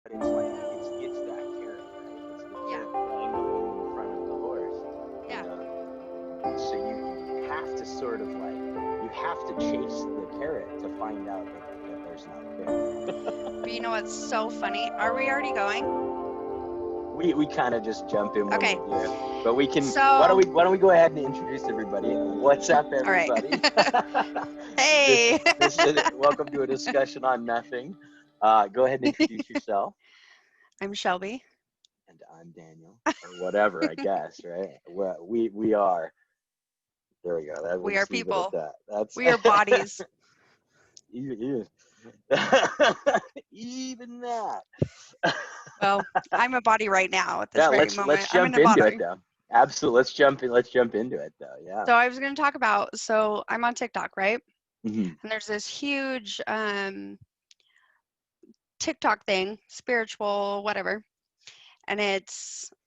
But it's like it's that carrot, right? It's the Yeah. carrot dangling in front of the horse. You Yeah. know, so you have to sort of like you have to chase the carrot to find out that there's not a carrot. But you know what's so funny? Are we already going? We kind of just jump in when we Okay. do, but we can. So, Why don't we go ahead and introduce everybody? What's up, all right. everybody? this Hey. this is welcome to a discussion on nothing. Go ahead and introduce yourself. I'm Shelby. And I'm Daniel, or whatever, I guess, right? We are. There we go. We'll We are just leave it at people. that. That's We are bodies. even, even that. Well, I'm a body right now at this Yeah, very let's moment. I'm in jump a into it body. though. Absolutely, let's jump into it though. Yeah. So I was going to talk about, so I'm on TikTok, right? Hmm. And there's this huge TikTok thing, spiritual, whatever. And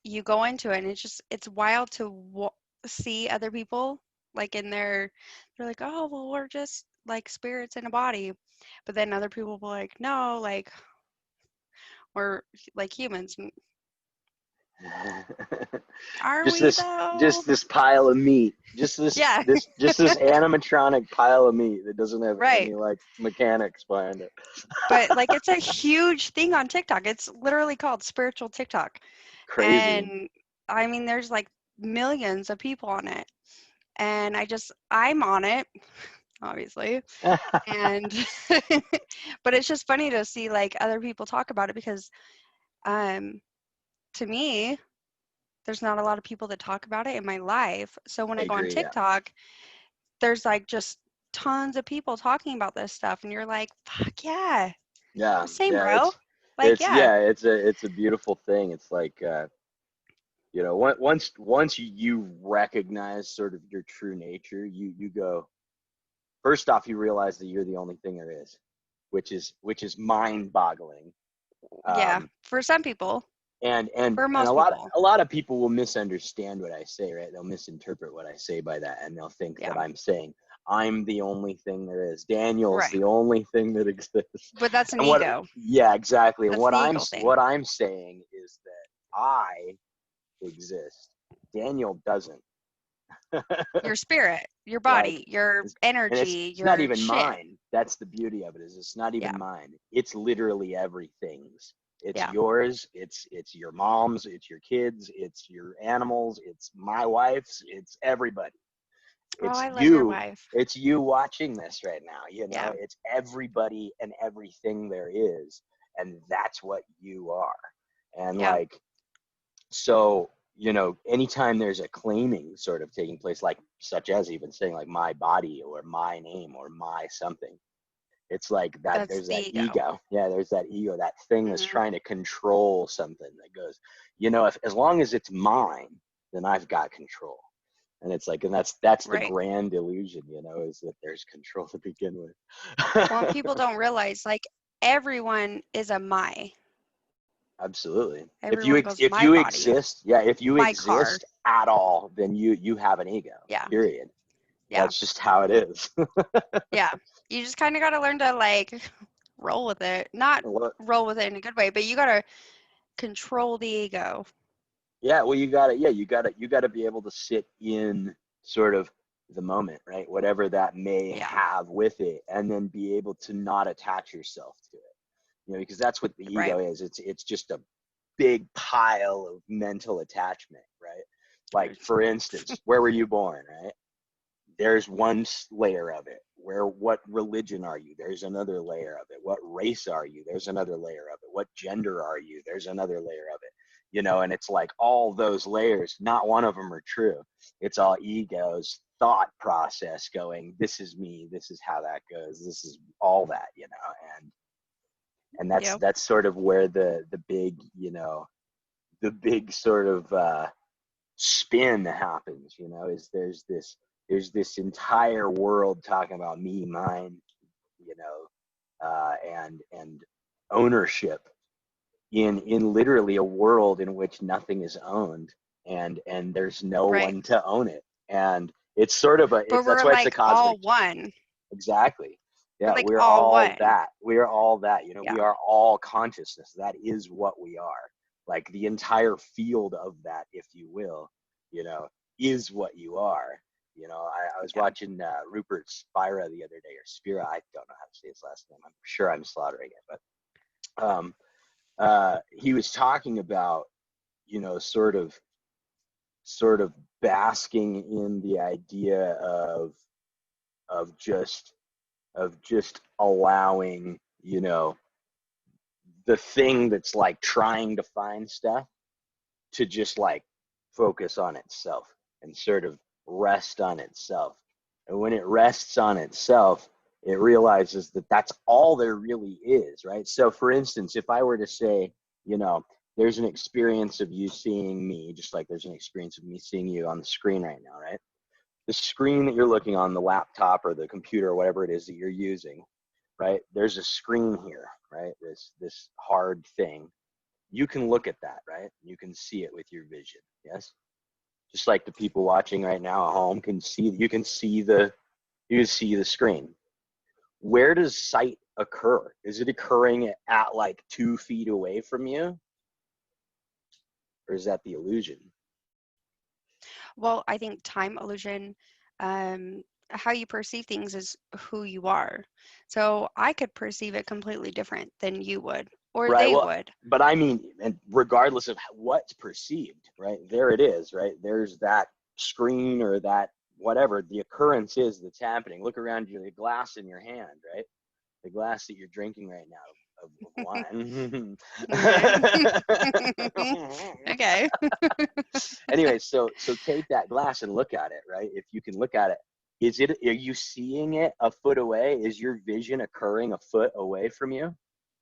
you go into it and it's wild to see other people like they're like, oh, well, we're just like spirits in a body. But then other people will be like, no, like we're like humans. Are just we this though? just this pile of meat. Yeah, Just this animatronic pile of meat that doesn't have right. any like mechanics behind it. But like it's a huge thing on TikTok. It's literally called spiritual TikTok. Crazy. And I mean, there's like millions of people on it. And I'm on it, obviously. And but it's just funny to see like other people talk about it because um to me there's not a lot of people that talk about it in my life. So when I I go on agree. Yeah. TikTok, there's like just tons of people talking about this stuff and you're like, fuck yeah, Yeah, same yeah, bro. Like yeah, it's a beautiful thing. It's like once you recognize sort of your true nature, you go first off, you realize that you're the only thing there is, which is mind-boggling. yeah, Um, for some people, for and most people. a lot of people will misunderstand what I say, right? They'll misinterpret what I say by that, and they'll think Yeah, that I'm saying I'm the only thing there is. Daniel's right. the only thing that exists. But that's an And what ego. yeah, exactly. And That's the ego thing. what I'm saying is that I exist. Daniel doesn't. Your spirit, your Like body, your and energy, it's not your even shit. mine. That's the beauty of it, is it's not Yeah, even mine. It's literally everything's. It's yeah. yours, it's your mom's, it's your kids, it's your animals, it's my wife's, it's everybody. Oh, It's I love your you. wife. It's you watching this right now, Yeah, it's everybody and everything there is, and that's what you are. And yeah. like, so, anytime there's a claiming sort of taking place, like such as even saying like my body or my name or my something, it's like that That's there's the that ego. ego. Yeah, there's that ego, that thing that's Hmm. trying to control something that goes, if as long as it's mine, then I've got control. And it's like, and that's the Right. grand illusion, is that there's control to begin Well, and with. people don't realize like everyone is a my. Absolutely. Everyone goes If my you body, exist, yeah, if you my car. exist at all, then you have an ego. Yeah, Period. yeah, That's just how it is. yeah. You just kind of got to learn to like roll with it. Not What- roll with it in a good way, but you got to control the ego. yeah, well, you gotta be able to sit in sort of the moment, right? Whatever that may Yeah, have with it, and then be able to not attach yourself to it. Because that's what the right. ego is. It's just a big pile of mental attachment, right? Like, for instance, where were you born, right? There's one layer of it. What religion are you? There's another layer of it. What race are you? There's another layer of it. What gender are you? There's another layer of it. And it's like all those layers, not one of them are true. It's all ego's thought process going, this is me, this is how that goes, this is all that, and Yep. that's sort of where the big, the big sort of spin happens, is there's this entire world talking about me, mine, and ownership in literally a world in which nothing is owned, and there's no Right. one to own it. And it's sort of But that's we're why it's a like all cosmic. one. Exactly. Yeah, like we're all all one. that. We are all that. You know, Yeah. we are all consciousness. That is what we are. Like the entire field of that, if you will, you know, is what you are. You know, I was Yeah. watching Rupert Spira the other day, or Spira. I don't know how to say his last name. I'm sure I'm slaughtering it, but he was talking about, you know, sort of basking in the idea of just of just allowing, you know, the thing that's like trying to find stuff to just like focus on itself and sort of rest on itself. And when it rests on itself, it realizes that that's all there really is, right? So for instance, if I were to say, you know, there's an experience of you seeing me, just like there's an experience of me seeing you on the screen right now, right? The screen that you're looking on, the laptop or the computer or whatever it is that you're using, right? There's a screen here, right? This hard thing. You can look at that, right? You can see it with your vision, yes? Just like the people watching right now at home can see, you can see the screen. Where does sight occur? Is it occurring at like 2 feet away from you? Or is that the illusion? Well, I think time illusion, how you perceive things is who you are. So I could perceive it completely different than you would, or Right. they Well, would. but I mean, and regardless of what's perceived, right? There it is, right? There's that screen or that whatever the occurrence is that's happening. Look around you, the glass in your hand, right? The glass that you're drinking right now of wine. Okay. Anyway, so take that glass and look at it, right? If you can look at it, are you seeing it a foot away? Is your vision occurring a foot away from you?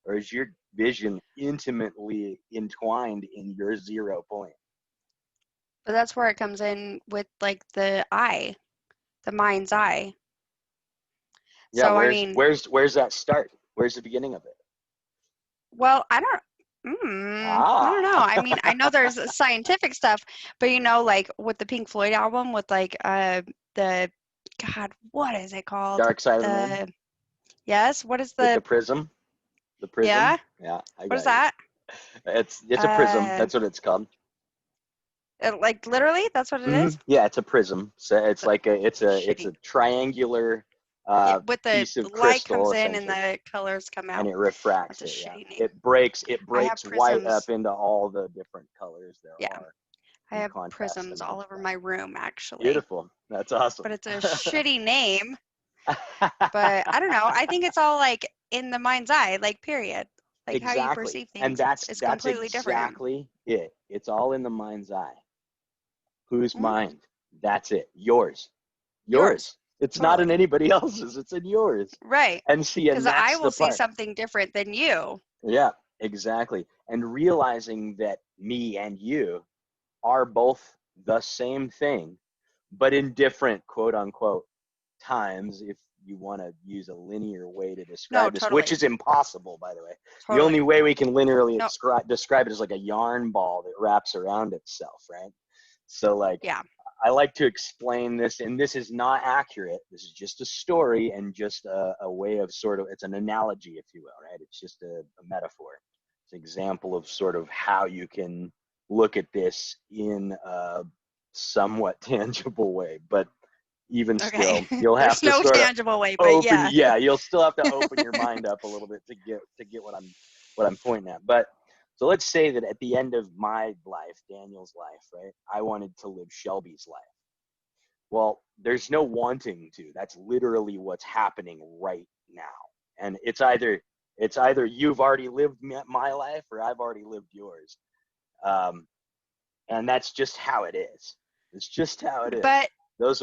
Or is your vision intimately entwined in your 0 point? But that's where it comes in with like the eye, the mind's eye. Yeah, So I mean, where's that start? Where's the beginning of it? well, I don't know. Ah. I mean, I know there's scientific stuff, but you know, like with the Pink Floyd album, with like the God, what is it called? Dark Side of the Moon The Yes, what is with the the yeah? prism. Yeah, I What is got you. that? It's a prism. Uh, That's what it's called. like literally, that's what it is. Yeah, it's a prism. So it's The like it's shitty. a triangular Yeah, with the piece of light crystal comes in and essentially, the colors come and out. it refracts That's a it. Yeah, shitty name. it I have breaks white up prisms. into all the different colors there Yeah, are I and have contrast prisms them all into over that. my room actually, Beautiful. That's awesome. but it's a shitty name. But I don't know. I think it's all like in the mind's eye, like period. Like how you Exactly. perceive And things, it's that's it's that's completely different. exactly it. It's all in the mind's eye. Whose Mhm. mind? That's it. Yours. Yours, Yours. It's not in totally. anybody else's. It's in yours. Right. And see, Because and I that's will the see part. something different than you. Yeah, exactly. And realizing that me and you are both the same thing, but in different quote unquote times, if you want to use a linear way to No, describe this, which totally. is impossible, by the way. The only Totally. way we can linearly No, describe it is like a yarn ball that wraps around itself, right? So, like, yeah. I like to explain this, and this is not accurate. This is just a story and just a way of sort of, it's an analogy, if you will, right? It's just a metaphor. It's an example of sort of how you can look at this in a somewhat tangible way. But even Okay. still, you'll have There's to no sort of tangible way, but open, yeah. yeah, you'll still have to open your mind up a little bit to get what I'm pointing at. But so let's say that at the end of my life, Daniel's life, right, I wanted to live Shelby's life. Well, there's no wanting to. That's literally what's happening right now. And it's either you've already lived my life or I've already lived yours. Um, and that's just how it is. It's just how it is. But They're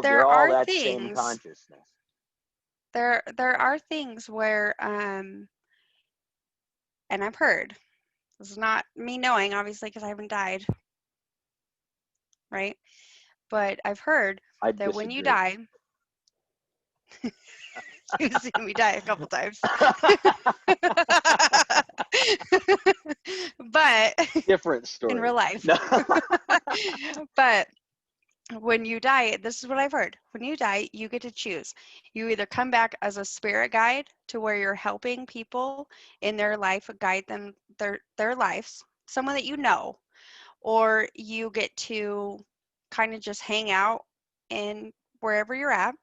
there all are that same things consciousness. there are things where and I've heard, this is not me knowing obviously because I haven't died, right? But I've heard I that when you disagree. die, you've seen me die a couple times. But Different in story. real life. No. But when you die, this is what I've heard. When you die, you get to choose. You either come back as a spirit guide to where you're helping people in their life, guide them their lives, someone that you know, or you get to kind of just hang out in wherever you're at,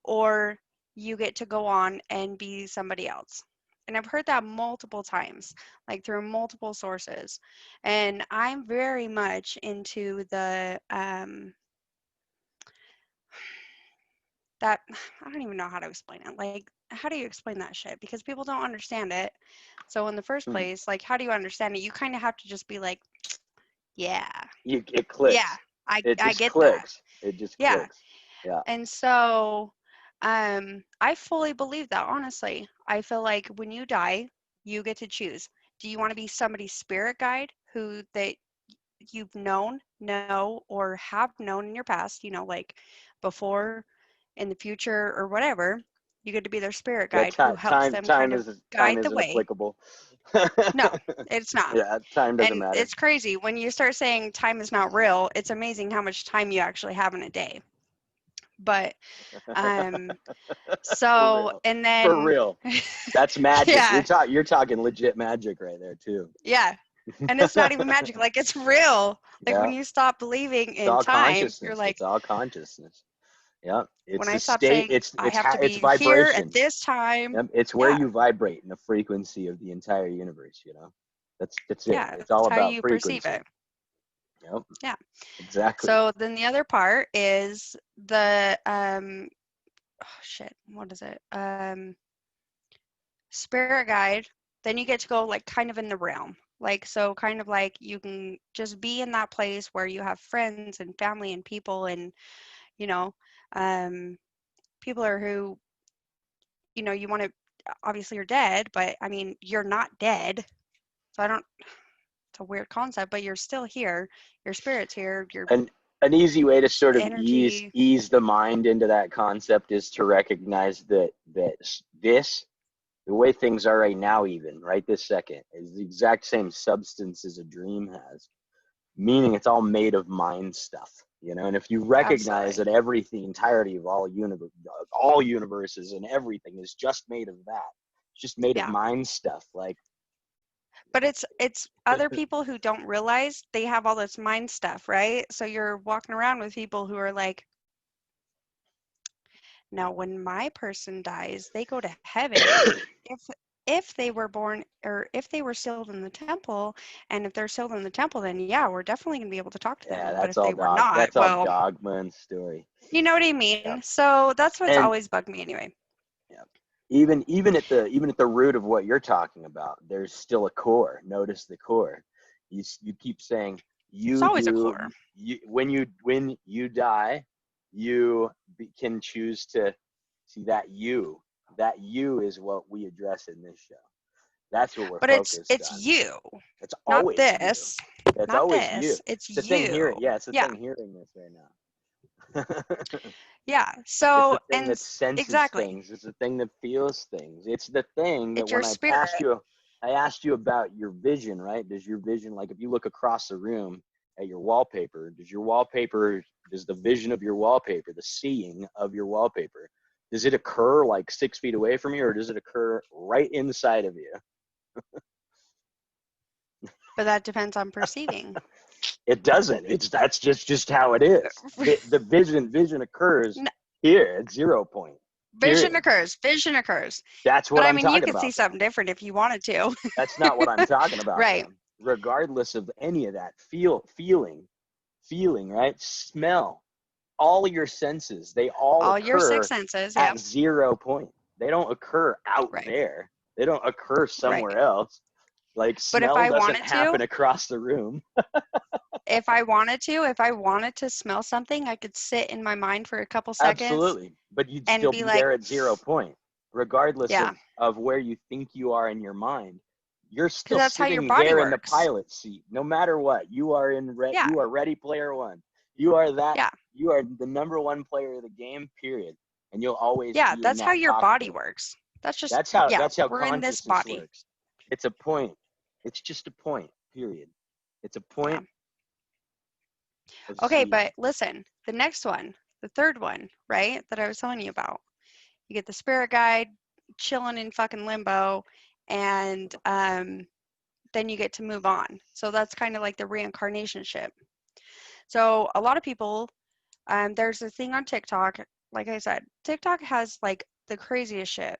or you get to go on and be somebody else. And I've heard that multiple times, like through multiple sources. And I'm very much into the that I don't even know how to explain it. Like, how do you explain that shit? Because people don't understand it. So in the first Hmm. place, like, how do you understand it? You kind of have to just be like, yeah, It yeah, clicks. It I just get that. clicks. It just Yeah. clicks. Yeah. And so I fully believe that, honestly. I feel like when you die, you get to choose. Do you want to be somebody's spirit guide who that you've known, know, or have known in your past, like before, in the future, or whatever? You get to be their spirit Yeah, guide who helps them kind of time guide the isn't way. applicable. No, it's not. Yeah, time doesn't And matter. it's crazy. When you start saying time is not real, it's amazing how much time you actually have in a day. But um For so real. and For then real. That's magic. yeah, You're talking legit magic right there too. yeah. And it's not even magic, like it's real. Like Yeah. when you stop believing It's in all time, you're consciousness. like, It's all consciousness. Yeah. when It's I the stop state. saying I have to It's be here at vibration. this time. Yep. It's where Yeah, you vibrate in the frequency of the entire universe, That's it. yeah, It's it's all how about you perceive frequency. it. Yep. Yeah. Exactly. So then the other part is the oh shit, what is it? Spirit guide. Then you get to go like kind of in the realm. Like, so kind of like you can just be in that place where you have friends and family and people, and you know, um people are who, you want to, obviously you're dead, but I mean, you're not dead. So I don't, it's a weird concept, but you're still here. Your spirit's here, your And an easy way to sort of energy. ease the mind into that concept is to recognize that this the way things are right now, even right this second, is the exact same substance as a dream has, meaning it's all made of mind stuff. And if you recognize Absolutely. that the entirety of all universes and everything is just made of that, it's just made of Yeah. mind stuff. Like, But it's other people who don't realize they have all this mind stuff, right? So you're walking around with people who are like, now when my person dies, they go to heaven. If if they were born, or if they were sealed in the temple, and if they're sealed in the temple, then yeah, we're definitely going to be able to talk to yeah, them. But if they were not, that's all well, dogma and story. you know what I mean? Yeah. So that's what's And always bugged me anyway. yeah, even at the root of what you're talking about, there's still a core. Notice the core. You keep saying There's you always a do core. when you die, can choose to see that you is what we address in this show. That's what we're But it's focused it's on. you, It's not always you. this, It's not always you. this. It's It's the thing you. here. Yeah, it's the Yeah. thing hearing this right now. Yeah. It's So, the thing and that senses exactly. things. It's the thing that feels things. It's the thing that It's when your spirit. I asked you about your vision, right? Does your vision, like if you look across the room at your wallpaper, does the vision of your wallpaper, the seeing of your wallpaper, does it occur like 6 feet away from you, or does it occur right inside of you? But that depends on perceiving. It doesn't. That's just how it is. The vision occurs here at 0 point. Vision Period. occurs. Vision occurs. That's But what I I'm mean, you talking could see about, though. something different if you wanted to. That's not what I'm talking about, Right. though. Regardless of any of that, feeling, right? Smell, all your senses, they all All your six occur senses. Yeah. at 0 point. They don't occur out Right. there. They don't occur Right. somewhere else. Like But if smell I doesn't wanted happen to, across the room. if I wanted to smell something, I could sit in my mind for a couple seconds Absolutely. But you'd and still be be like, there at 0 point, regardless yeah, of where you think you are in your mind. You're because still that's how your sitting body there in the works. pilot seat, no matter what. Yeah. You are ready player one. You are that. Yeah. You are the number one player of the game. Period. And you'll always Yeah. be in That's how that your body cockpit. works. That's just, That's how yeah, we're in this consciousness body. works. It's a point. It's just a point. Period. It's a Yeah. point of Okay. seeing. But listen, the next one, the third one, right, that I was telling you about. You get the spirit guide, chilling in fucking limbo, and then you get to move on. So that's kind of like the reincarnation ship. So a lot of people, there's a thing on TikTok. Like I said, TikTok has like the craziest shit,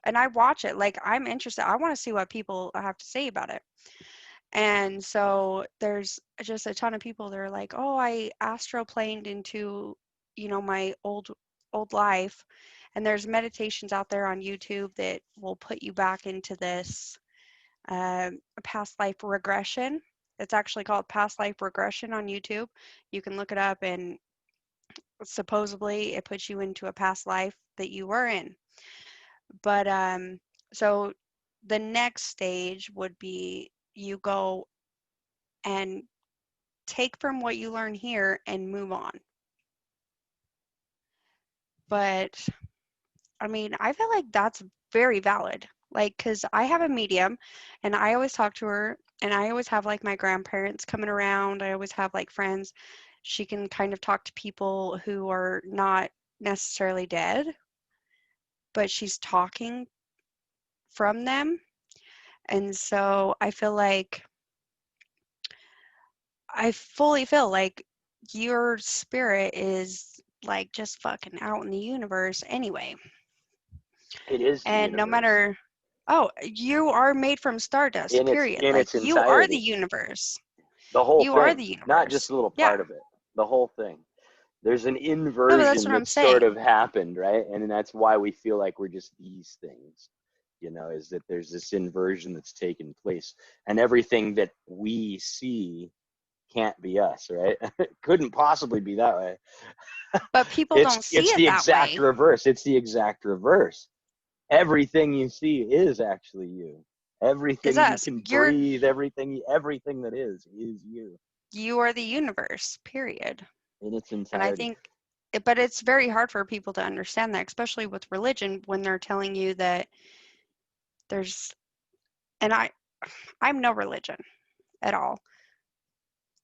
and I watch it. Like I'm interested. I want to see what people have to say about it. And so there's just a ton of people that are like, "Oh, I astroplaned into, my old life." And there's meditations out there on YouTube that will put you back into this past life regression. It's actually called past life regression on YouTube. You can look it up, and supposedly it puts you into a past life that you were in. But so the next stage would be you go and take from what you learn here and move on. But I mean, I feel like that's very valid. Like, because I have a medium and I always talk to her, and I always have like my grandparents coming around. I always have like friends. She can kind of talk to people who are not necessarily dead, but she's talking from them. And so I fully feel like your spirit is like just fucking out in the universe anyway. It is the And no universe matter, you are made from stardust, in its period. in Like its you are the entirety. universe. The whole You are thing, the not just universe. a little Yeah. part of it. The whole thing. There's an No, but that's inversion what I'm that's sort saying. of happened, right? And that's why we feel like we're just these things, is that there's this inversion that's taken place, and everything that we see can't be us, right? It couldn't possibly be that way. But people it's don't see it's it the that exact way. reverse. It's the exact reverse. Everything you see is actually you. Is Everything you us. can breathe, everything that is you You are the universe, period. in its And I entirety. think, but it's very hard for people to understand that, especially with religion, when they're telling you that there's, and I'm no religion at all.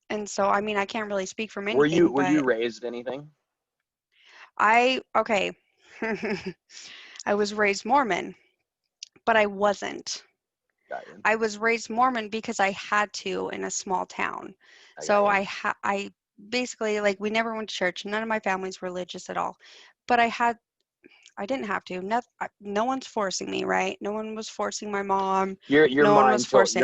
And so, I mean, I can't really speak from Were you anything, were you but raised anything? okay. I was raised Mormon, but I wasn't. Got you. I was raised Mormon because I had to in a small town. I got So you. I basically, like, we never went to church. None of my family's religious at all. But I didn't have to. No one's forcing me, right? No one was forcing my mom. Your No one was mind forcing.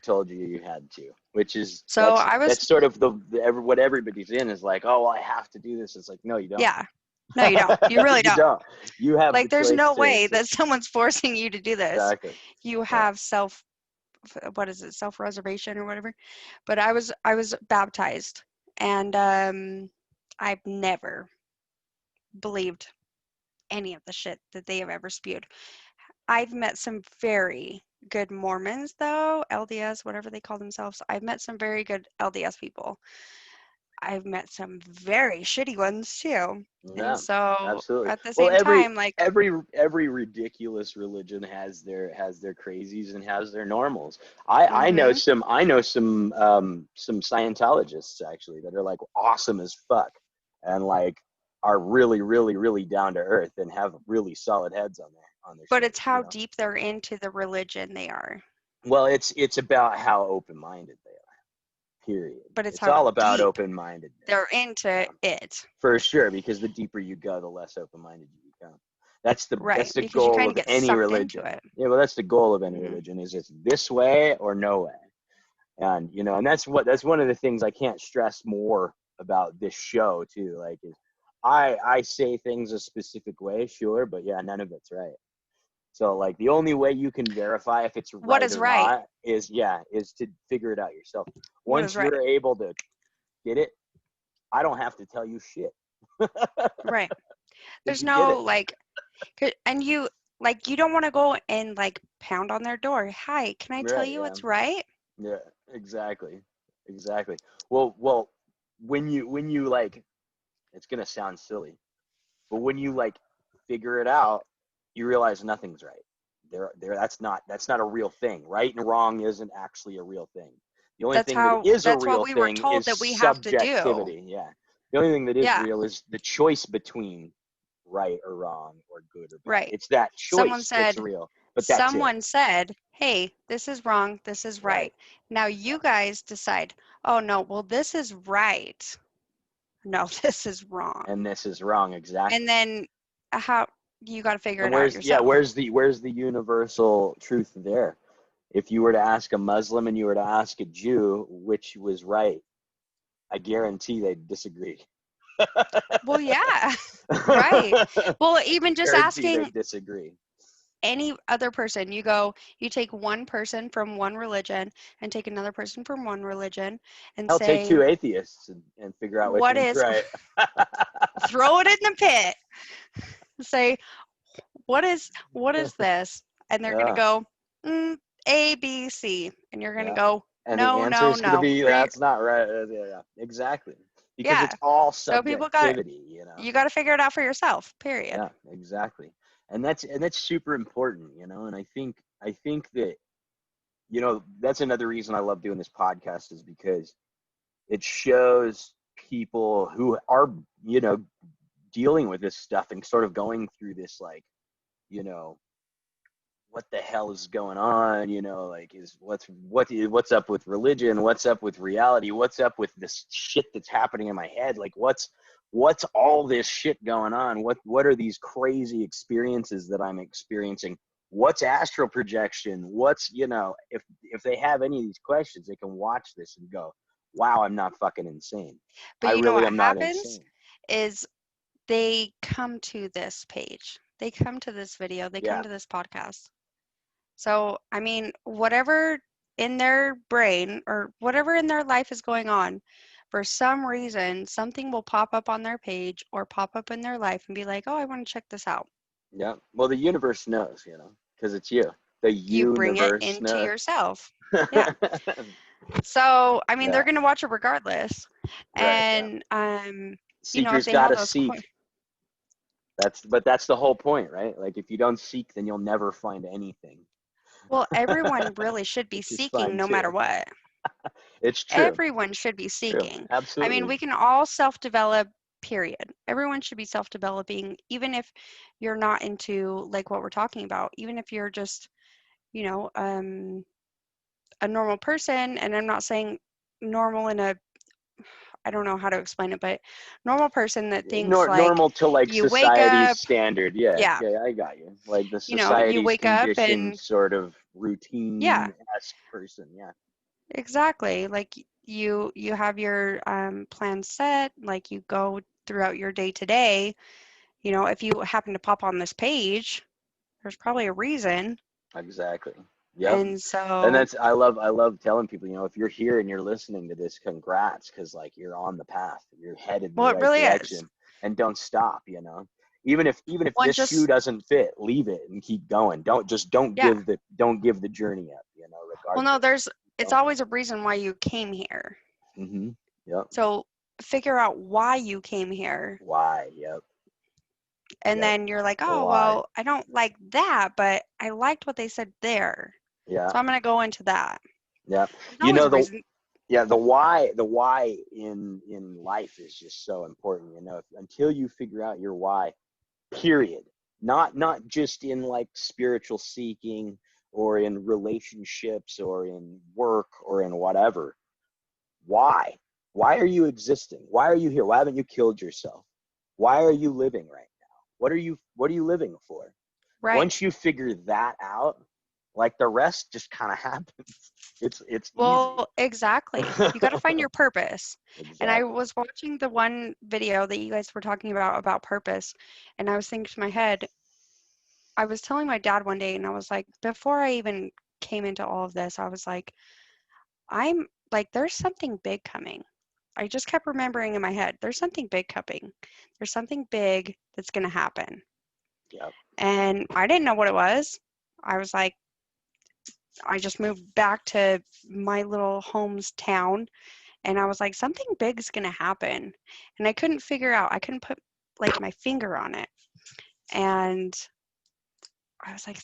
told you had to, which is So I was, that's sort of what everybody's in is like, oh, I have to do this. It's like, no, you don't. yeah. No, you don't. You really You don't. don't. You have the Like, there's choice no to way that someone's forcing you to do this. exactly. You Yeah. have what is it, self-reservation or whatever. But I was baptized, and I've never believed any of the shit that they have ever spewed. I've met some very good Mormons, though, LDS, whatever they call themselves. I've met some very good LDS people. I've met some very shitty ones too. And Yeah, so absolutely. at the Well, same time, like, every ridiculous religion has their crazies and has their normals. I know mhm. some Scientologists actually that are like awesome as fuck and like are really really really down to earth and have really solid heads on their But it's how shoulders. deep they're into the religion they are. Well, it's about how open-minded they are. Period. But it's It's how all about deep open-mindedness. they're into it. For sure, because the deeper you go, the less open-minded you become. That's Right. the Because you goal kind of of get any sucked into religion. it. Yeah, well, that's the goal of any Mhm. religion is it's this way or no way. And and that's one of the things I can't stress more about this show too. Like, is I say things a specific way, sure, but yeah, none of it's right. So like the only way you can verify if it's What right is or right? not is to figure it out yourself. What Once is right? you're able to get it, I don't have to tell you shit. Right. Because There's you get no it. like, and you don't want to go and like pound on their door. Hi, can I tell Right, you yeah. what's right? Yeah, exactly. Exactly. Well, when you like it's going to sound silly, but when you like figure it out, you realize nothing's right. That's not a real thing. Right and wrong isn't actually a real thing. The only thing that is a That's what real we were thing told is that we have to do. subjectivity. Yeah. The only thing that is Yeah, real is the choice between right or wrong or good or bad. right. It's that Someone choice that's said, real, but that's it. hey, this is wrong, this is Right. right. Now Yeah. you guys decide, oh no, well, this is right. No, this is wrong. And this is wrong. And Exactly. then how you got to figure And it out yourself. where's the universal truth there? If you were to ask a Muslim and you were to ask a Jew which was right, I guarantee they'd disagree. Well, yeah, right. Well, even just Guarantee asking they'd disagree. any other person, you take one person from one religion and take another person from one religion and I'll take say, two atheists and figure out which what one's is, right. throw it in the pit, say, what is this? And they're going to Yeah, go, A, B, C. And you're going to yeah. go, And the no, answer no, is going to no. be that's not right. Yeah, exactly. Because Yeah. it's all So subjectivity, you know. you got to figure it out for yourself, period. Yeah, exactly. And that's super important, you know. And I think that, you know, that's another reason I love doing this podcast is because it shows people who are, you know, dealing with this stuff and sort of going through this, like, you know, what the hell is going on, you know, like what's up with religion, what's up with reality, what's up with this shit that's happening in my head, like what's all this shit going on, what are these crazy experiences that I'm experiencing, what's astral projection, what's, you know, if they have any of these questions, they can watch this and go, wow, I'm not fucking insane. But I you know really what am not happens insane. is they come to this page, they come to this video, they come Yeah. to this podcast. So, I mean, whatever in their brain or whatever in their life is going on, for some reason, something will pop up on their page or pop up in their life and be like, oh, I want to check this out. Yeah. Well, the universe knows, you know, because it's you. The You bring it universe into knows. yourself. Yeah. So, I mean, they're Yeah. going to watch it regardless. Right. Yeah. And, if Seekers they have gotta those, seek. But that's the whole point, right? Like if you don't seek, then you'll never find anything. well, everyone really should be Which is seeking fine no matter too. what. It's true. Everyone should be True. seeking. I mean, Absolutely. we can all self-develop, period. Everyone should be self-developing, even if you're not into like what we're talking about, even if you're just, you know, a normal person. And I'm not saying normal in a, I don't know how to explain it, but normal person that thinks like Normal to like you wake society's up, standard. Yeah. yeah, Yeah. I got you. Like the you society's wake up conditioned and sort of yeah, routine-esque person. Yeah. exactly. Like you have your plan set, like you go throughout your day to day. You know, if you happen to pop on this page, there's probably a reason. Exactly. Yep. And And so, I love telling people, you know, if you're here and you're listening to this, congrats, because like you're on the path, you're headed in the well, it right really is. direction, and don't stop, you know. Even if One this shoe just, doesn't fit, leave it and keep going. Don't yeah. give the journey up, you know, Well, no, regardless. Keep it's going. always a reason why you came here. Mhm. Yep. So figure out why you came here. Why? Yep. And Yep. then you're like, The oh, why. well, I don't like that, but I liked what they said there. Yeah. So I'm going to go into that. Yep. There's You always know a reason. the why in life is just so important, you know. Until you figure out your why, period, not just in like spiritual seeking or in relationships or in work or in whatever. Why are you existing? Why are you here? Why haven't you killed yourself? Why are you living right now? What are you living for? Right. Once you figure that out, like the rest just kind of happens. It's easy. Well, exactly. You got to find your purpose. And I Exactly. was watching the one video that you guys were talking about purpose, and I was thinking to my head, I was telling my dad one day, and I was like, before I even came into all of this, I was like, I'm like, there's something big coming. I just kept remembering in my head, there's something big coming. There's something big that's going to happen. Yep. And I didn't know what it was. I was like, I just moved back to my little home's town, and I was like, something big is going to happen. And I couldn't put like my finger on it. And I was like,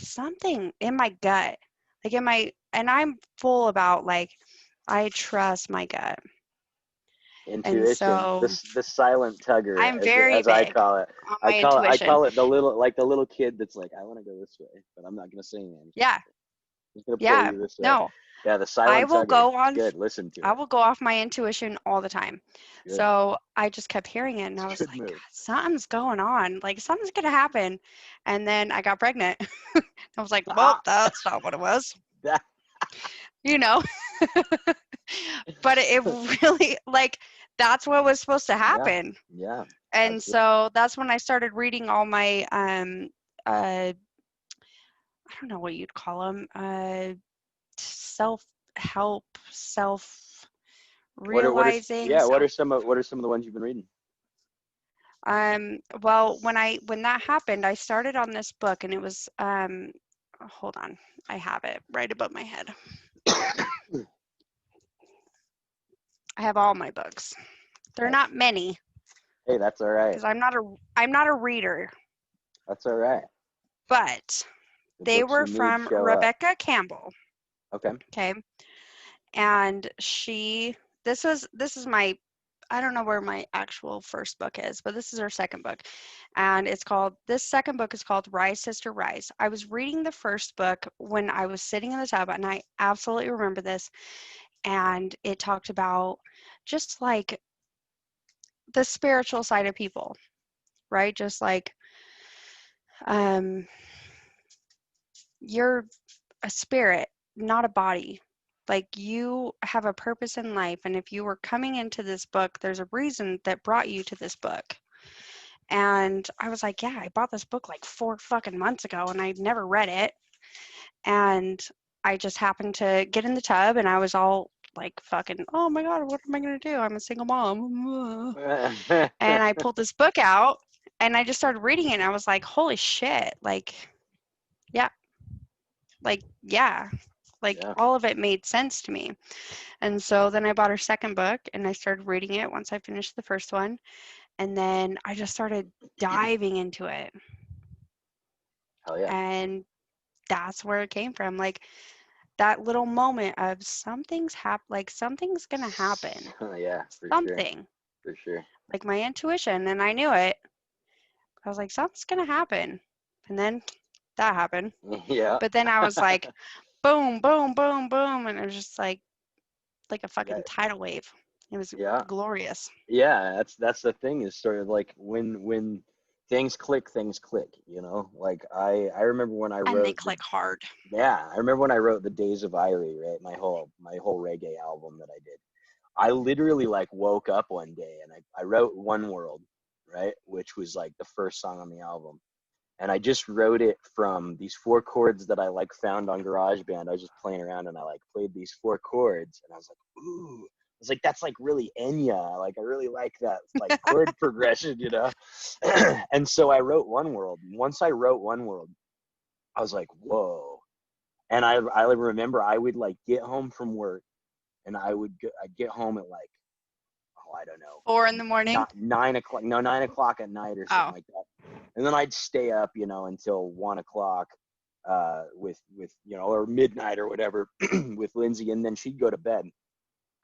something in my gut, like and I'm full about like, I trust my gut. And Intuition, so the silent tugger, I'm very as I big call it. on I my call it I intuition. call it the little kid that's like, I want to go this way, but I'm not gonna say anything. Yeah. I'm just gonna pull Yeah. you this way. No, Yeah, the I silent will tugger. go It's on, good. Listen to I it. will go off my intuition all the time. Good. So I just kept hearing it and It's I a was good like, God, move. something's going on. Like something's going to happen. And then I got pregnant. I was like, well, Ah, that's not what it was, that, you know? But it really, like, that's what was supposed to yeah, happen. yeah. And That's so that's when I started reading all my, I don't know what you'd call them, self-help, self-realizing, what self. are some of the ones you've been reading? Well, when that happened, I started on this book, and it was, hold on, I have it right above my head. I have all my books. They're Nice. not many Hey, that's all right. because I'm not a reader, That's all right. but The they books were you need from show up. Rebecca Campbell. Okay. Okay, and this is my, I don't know where my actual first book is, but this is her second book. And this second book is called Rise, Sister, Rise. I was reading the first book when I was sitting in the tub, and I absolutely remember this. And it talked about just like the spiritual side of people, right? Just like um, you're a spirit, not a body. Like you have a purpose in life. And if you were coming into this book, there's a reason that brought you to this book. And I was like, yeah, I bought this book like 4 fucking months ago and I'd never read it. And I just happened to get in the tub and I was all like fucking, oh my God, what am I going to do? I'm a single mom. And I pulled this book out and I just started reading it and I was like, holy shit. Yeah, yeah, Yeah. all of it made sense to me. And so then I bought her second book and I started reading it once I finished the first one. And then I just started diving into it. Hell yeah. And that's where it came from. Like that little moment of something's gonna happen. Yeah, for sure. Something. For sure. Like my intuition, and I knew it. I was like, something's gonna happen. And then that happened. Yeah. But then I was like, boom, boom, boom, boom. And it was just like a fucking That, tidal wave. It was yeah. glorious. Yeah, that's the thing is sort of like when things click, you know? Like I remember when I And they wrote click hard. I remember when I wrote the Days of Irie, right? My whole reggae album that I did. I literally like woke up one day and I wrote One World, right? Which was like the first song on the album. And I just wrote it from these 4 chords that I like found on GarageBand. I was just playing around and I like played these 4 chords and I was like, ooh. I was like, that's like really Enya. Like I really like that like chord progression, you know? And so I wrote One World. And once I wrote One World, I was like, whoa. And I remember I would like get home from work and I'd get home at like, oh, I don't know, 4 in the morning. not 9 o'clock, no, 9 o'clock at night or something Oh, like that. And then I'd stay up, you know, until 1 o'clock, with you know, or midnight or whatever, with Lindsay, and then she'd go to bed,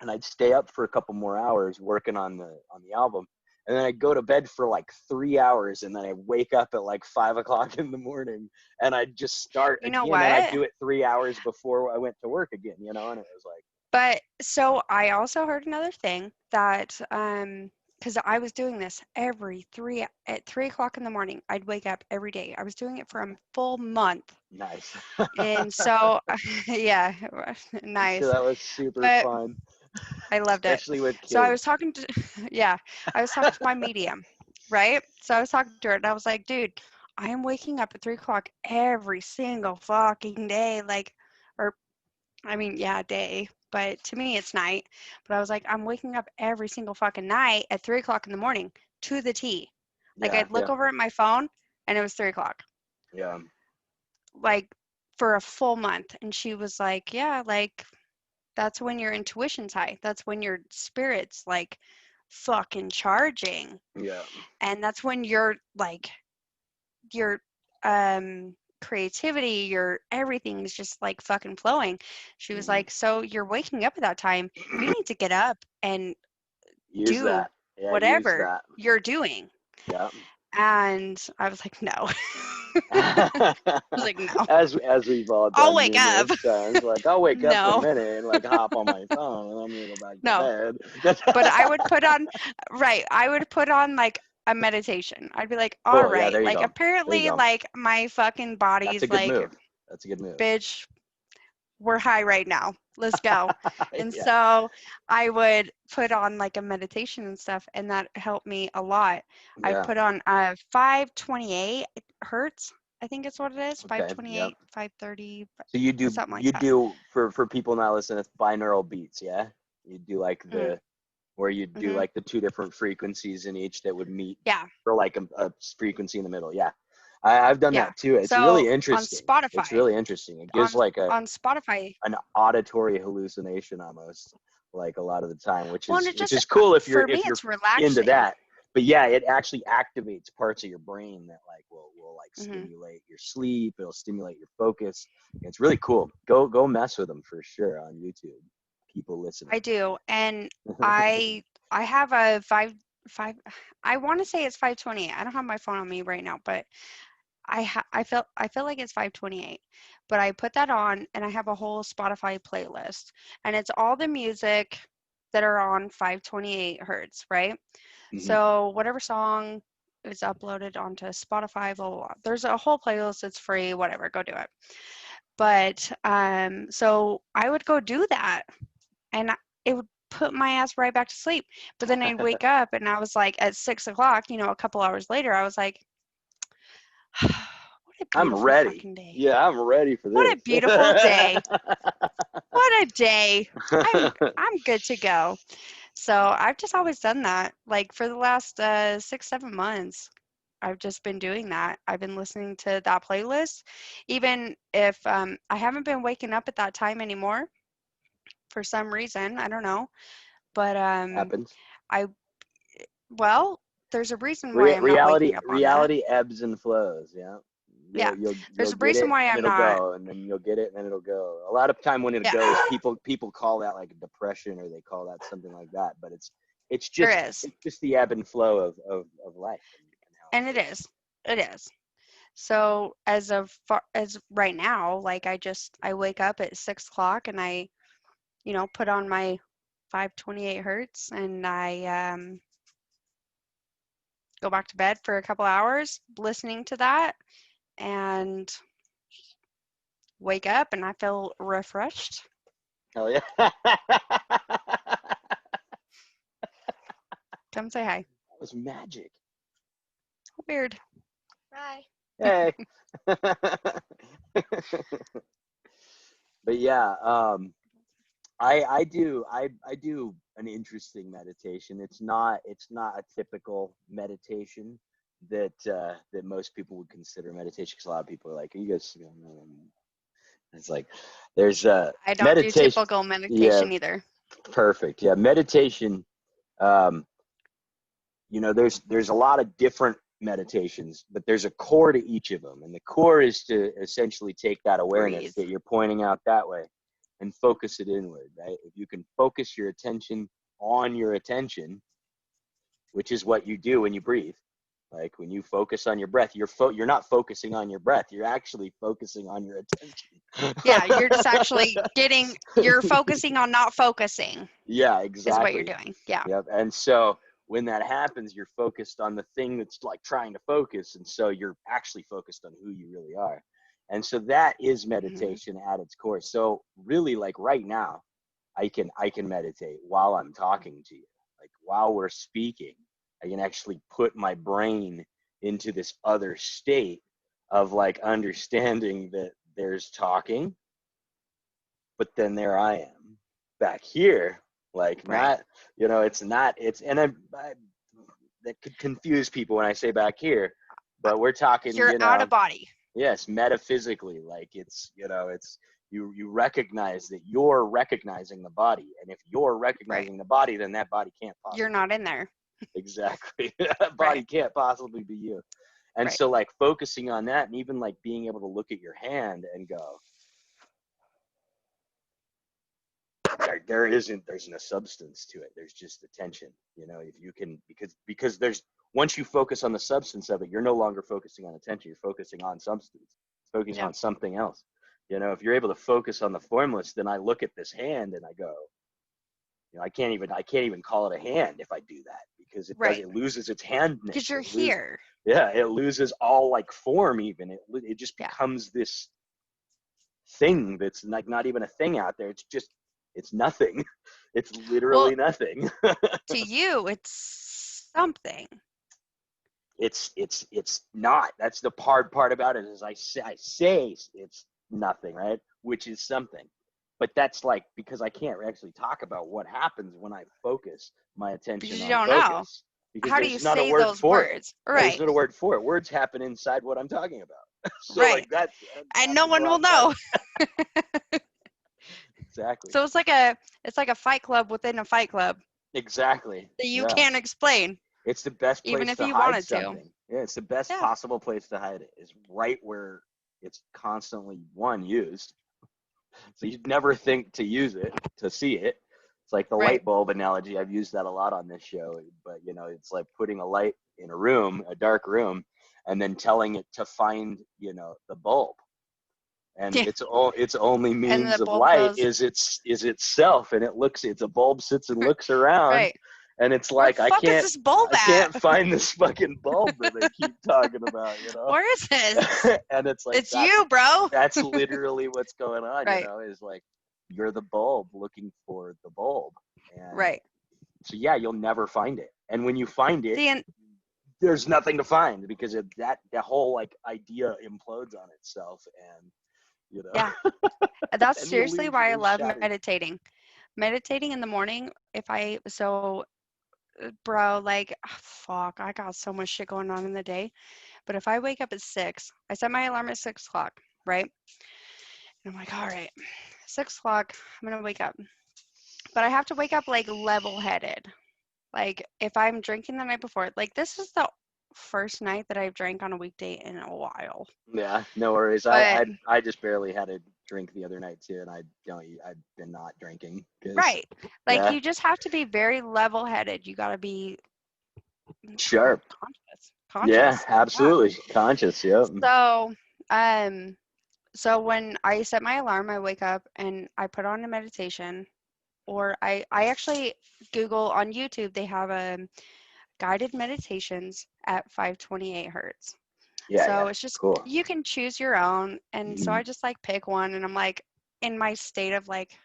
and I'd stay up for a couple more hours working on the album, and then I'd go to bed for like 3 hours, and then I'd wake up at like 5 o'clock in the morning, and I'd just start you know again, and I'd what? do it 3 hours before I went to work again, you know, and it was like, But so I also heard another thing that because I was doing this at 3 o'clock in the morning. I'd wake up every day. I was doing it for a full month. nice. And so yeah, I'm sure nice. that was super But fun, I loved it. especially with So I kids. was talking to yeah, I was talking to my medium, right? So I was talking to her and I was like, dude, I am waking up at 3 o'clock every single fucking day. Like, or I mean, yeah, day, but to me it's night. But I was like, I'm waking up every single fucking night at 3 o'clock in the morning to the T. Like Yeah, I'd look yeah, over at my phone and it was 3 o'clock, yeah. like for a full month. And she was like, yeah, like that's when your intuition's high. That's when your spirit's like fucking charging. Yeah. And that's when your creativity, your everything's just like fucking flowing. She was Mhm. like, so you're waking up at that time, you need to get up and Use do that. Yeah, use whatever that. you're doing. Yeah. And I was like, no. I was like, no. as we've all I'll done wake up. numerous times, like I'll wake up for a No, minute and like hop on my phone and I'm gonna go back to no. bed. But I would put on, right, I would put on like a meditation. I'd be like, all Cool. Yeah, right, there you like go. There you apparently go. like my fucking That's a body's good like, move. That's a good move. bitch, we're high right now. Let's go. And Yeah. so I would put on like a meditation and stuff, and that helped me a lot. I Yeah. put on 528 hertz. I think it's what it is. Okay. Yep. 528, 530, So something like you that. do for people not listening, it's binaural beats, yeah? You do like Mm, where you do mm-hmm. like the two different frequencies in each that would meet Yeah, for like a frequency in the middle. Yeah. I've done yeah. that too. It's So really on interesting. It's Spotify, really interesting. It gives on like on Spotify, an auditory hallucination almost, like a lot of the time, well, and it which just is cool for me, if you're it's into relaxing. that. But yeah, it actually activates parts of your brain that like will like Mm-hmm. stimulate your sleep. It'll stimulate your focus. It's really cool. Go mess with them for sure on YouTube. People listening. I do, and I have a five. I want to say it's 528. I don't have my phone on me right now, but I feel like it's 528. But I put that on, and I have a whole Spotify playlist, and it's all the music that are on 528 hertz, right? Mhm. So whatever song is uploaded onto Spotify, blah, blah, blah. There's a whole playlist. It's free. Whatever, go do it. But so I would go do that, and it would put my ass right back to sleep. But then I'd wake up, and I was like, at 6 o'clock, a couple hours later, I was like, what a I'm beautiful ready. fucking day. Yeah, I'm ready for What a this. beautiful day. What a day. I'm good to go. So I've just always done that. Like for the last 6, 7 months, I've just been doing that. I've been listening to that playlist, even if I haven't been waking up at that time anymore for some reason. I don't know, but Happens. I well, there's a reason why I'm not waking up on that. Reality ebbs and flows. Yeah, Yeah, you'll there's a get reason it why and I'm it'll not. go, and then you'll get it and then it'll go. A lot of time when it Yeah, goes, people call that like a depression or they call that something like that. But there is, it's just the ebb and flow of life and how and it it is. is, it is. So as of far as right now, like I wake up at 6 o'clock and I, put on my 528 hertz and I go back to bed for a couple hours listening to that and wake up and I feel refreshed. Hell yeah! That Come say hi. was magic. Weird. Bye. Hey. But yeah, I do an interesting meditation. It's not a typical meditation that most people would consider meditation, because a lot of people are like, you guys, it's like there's I don't do meditation. typical Yeah, meditation either. perfect. Yeah, meditation. Um, there's a lot of different meditations, but there's a core to each of them, and the core is to essentially take that awareness Breathe. that you're pointing out that way and focus it inward, right? If you can focus your attention on your attention, which is what you do when you breathe, like when you focus on your breath, you're not focusing on your breath, you're actually focusing on your attention. Yeah, you're just actually you're focusing on not focusing Yeah, is what you're exactly. doing. Yeah. Yep. And so when that happens, you're focused on the thing that's like trying to focus. And so you're actually focused on who you really are. And so that is Mm-hmm. meditation at its core. So really, like right now, I can meditate while I'm talking to you. Like while we're speaking, I can actually put my brain into this other state of like understanding that there's talking, but then there I am back here, like Right. not, and I that could confuse people when I say back here, but we're talking, You're out of body. yes, metaphysically, like it's you recognize that you're recognizing the body, and if you're Right. recognizing the body, then that body can't You're possibly not be in you. there. Exactly. That body Right. can't possibly be you. And Right. so like focusing on that, and even like being able to look at your hand and go, there's no substance to it. There's just attention. If you can, because there's, once you focus on the substance of it, you're no longer focusing on attention. You're focusing on substance, focusing Yeah. on something else. If you're able to focus on the formless, then I look at this hand and I go, I can't even call it a hand if I do that, because Right. it loses its handness. Because you're here. It loses all like form. Even it just becomes this thing that's like not even a thing out there. It's nothing. It's literally nothing. To you, it's something. It's not. That's the hard part about it, is I say it's nothing, right? Which is something. But that's like, because I can't actually talk about what happens when I focus my attention Because you on don't focus. know. Because How do you there's not a say word those for it. words? Right. There's not a word for it. Words happen inside what I'm talking about. So right. like that and no one will know. Exactly. So it's like a fight club within a fight club. Exactly. That you can't explain. It's the best place even if to you hide wanted something. to. Yeah, it's the best possible place to hide it, is right where it's constantly used. So you'd never think to use it, to see it. It's like the light bulb analogy. I've used that a lot on this show, but it's like putting a light in a room, a dark room, and then telling it to find, the bulb. And its only means of light is itself, and it's a bulb sits and looks around. Right. And it's like, I can't find this fucking bulb that they keep talking about, Where is it? And it's like, it's you, bro. That's literally what's going on, right. Is like, you're the bulb looking for the bulb. And right. So yeah, you'll never find it. And when you find it, there's nothing to find, because that whole like idea implodes on itself. And yeah, that's seriously why I love meditating. Meditating in the morning, bro, like, fuck, I got so much shit going on in the day. But if I wake up at 6, I set my alarm at 6 o'clock, right? And I'm like, all right, 6 o'clock, I'm going to wake up. But I have to wake up, like, level-headed. Like, if I'm drinking the night before, like, this is the first night that I've drank on a weekday in a while. Yeah, no worries. I just barely had a drink the other night too, and I've been not drinking. Right. Like, you just have to be very level-headed. You got to be sharp. Conscious. Yeah, absolutely. Yeah. Conscious, yep. So when I set my alarm, I wake up and I put on a meditation, or I actually Google on YouTube, they have guided meditations at 528 hertz. Yeah, so it's just cool. You can choose your own, and so I just like pick one, and I'm like in my state of like,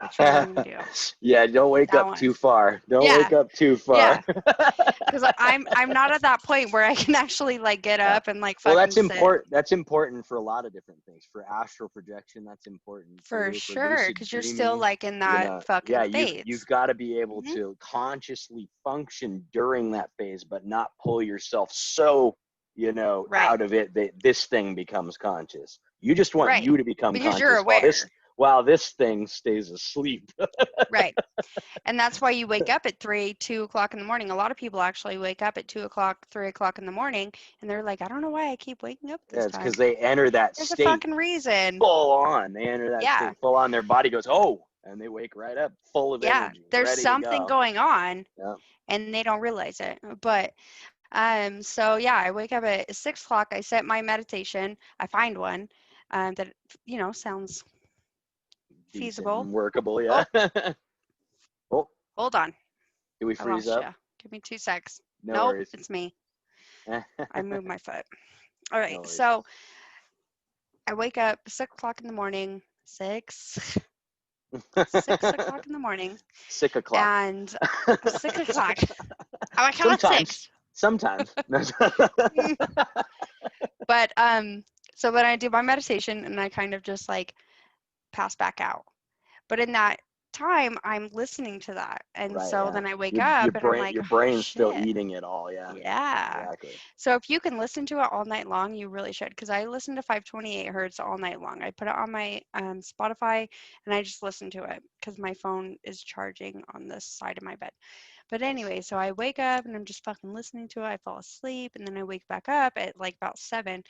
which one am I gonna do? Yeah, don't wake up too far. Don't wake up too far. Yeah, because I'm not at that point where I can actually like get up and like fucking that's important. That's important for a lot of different things. For astral projection, that's important. For sure, because you're still like in that fucking phase. You've got to be able to consciously function during that phase, but not pull yourself so out of it that this thing becomes conscious. You just want you to become because conscious, you're aware. While this thing stays asleep. Right. And that's why you wake up at 2 o'clock in the morning. A lot of people actually wake up at 2 o'clock, 3 o'clock in the morning, and they're like, I don't know why I keep waking up this time. It's because they enter that There's state. a fucking reason. Full on. They enter that state full on. Their body goes, oh, and they wake right up full of energy. There's something going on, and they don't realize it. But so yeah, I wake up at 6 o'clock. I set my meditation. I find one that sounds feasible, workable. Yeah. Oh, hold on. Did we freeze up? You. Give me 2 secs. No worries. It's me. I moved my foot. All right, so I wake up 6 o'clock in the morning. 6 o'clock in the morning. 6 o'clock. And 6 o'clock. I wake up at 6. Sometimes. But so when I do my meditation, and I kind of just like pass back out. But in that time, I'm listening to that, and then I wake up and I'm like, your brain's still eating it all. Yeah. Exactly. So if you can listen to it all night long, you really should, because I listen to 528 hertz all night long. I put it on my Spotify, and I just listen to it because my phone is charging on this side of my bed. But anyway, so I wake up and I'm just fucking listening to it. I fall asleep, and then I wake back up at like about 7.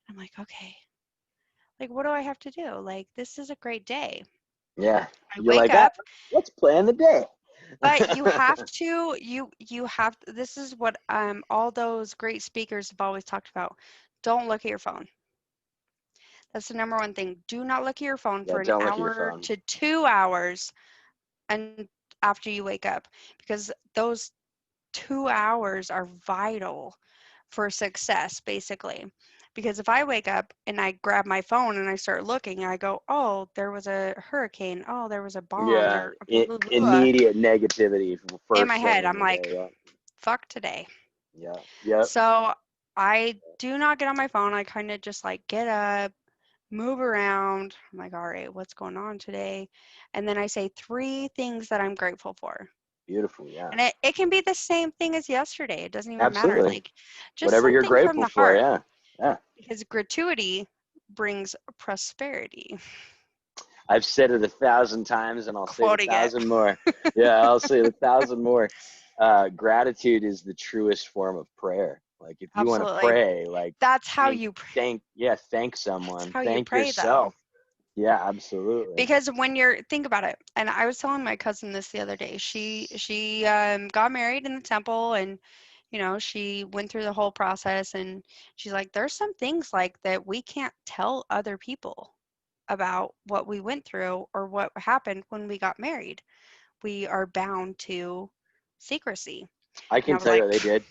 I'm like, okay, like, what do I have to do? Like, this is a great day. Yeah. I You're wake like, ah, up, let's plan the day. but you have to, you have, this is what all those great speakers have always talked about. Don't look at your phone. That's the number one thing. Do not look at your phone Yeah, for an don't look at your hour phone. to 2 hours and after you wake up, because those 2 hours are vital for success, basically. Because if I wake up and I grab my phone and I start looking, I go, oh, there was a hurricane. Oh, there was a bomb. Yeah, There, blah, blah, blah. immediate negativity In my first thing head, in I'm the day. like, Yeah, fuck today. yeah, yep. So I do not get on my phone. I kind of just like get up, move around. I'm like, all right, what's going on today? And then I say 3 things that I'm grateful for. Beautiful. Yeah, And it can be the same thing as yesterday. It doesn't even matter. absolutely. Like just Whatever you're something from grateful the for. heart. Yeah, yeah. Because gratuity brings prosperity. I've said it 1,000 times, and I'll say it Quoting it. 1,000 more. Yeah, I'll say it 1,000 more. Gratitude is the truest form of prayer. Like, if you want to Absolutely. pray, like, That's how you pray. thank That's someone, how you thank pray though. yourself. Yeah, absolutely. Because when you're think about it, and I was telling my cousin this the other day. She got married in the temple, and she went through the whole process, and she's like, there's some things like that we can't tell other people about what we went through or what happened when we got married. We are bound to secrecy. I And I can was tell you like, what they did.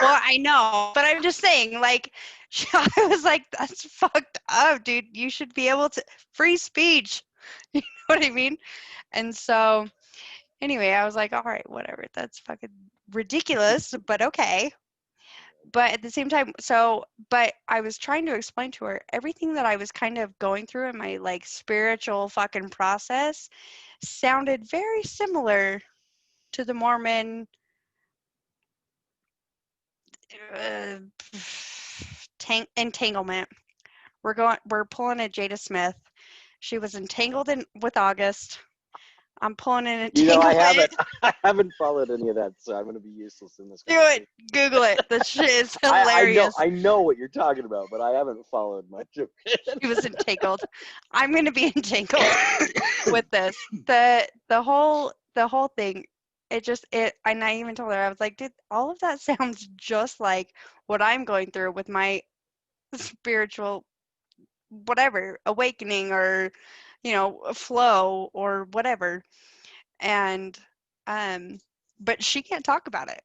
well, I know, but I'm just saying, like, I was like, that's fucked up, dude. You should be able to free speech. You know what I mean? And so, anyway, I was like, all right, whatever. That's fucking ridiculous, but okay. But at the same time, but I was trying to explain to her everything that I was kind of going through in my like spiritual fucking process sounded very similar to the Mormon uh, entanglement. We're pulling a Jada Smith. She was entangled with August. I'm pulling an You know, I entanglement. haven't I haven't followed any of that, so I'm gonna be useless in this Do it. conversation. Google it. The shit is I know hilarious. I know what you're talking about, but I haven't followed much of it. She was entangled. I'm gonna be entangled with this. The whole thing. And I even told her, I was like, dude, all of that sounds just like what I'm going through with my spiritual whatever awakening or flow or whatever. And but she can't talk about it.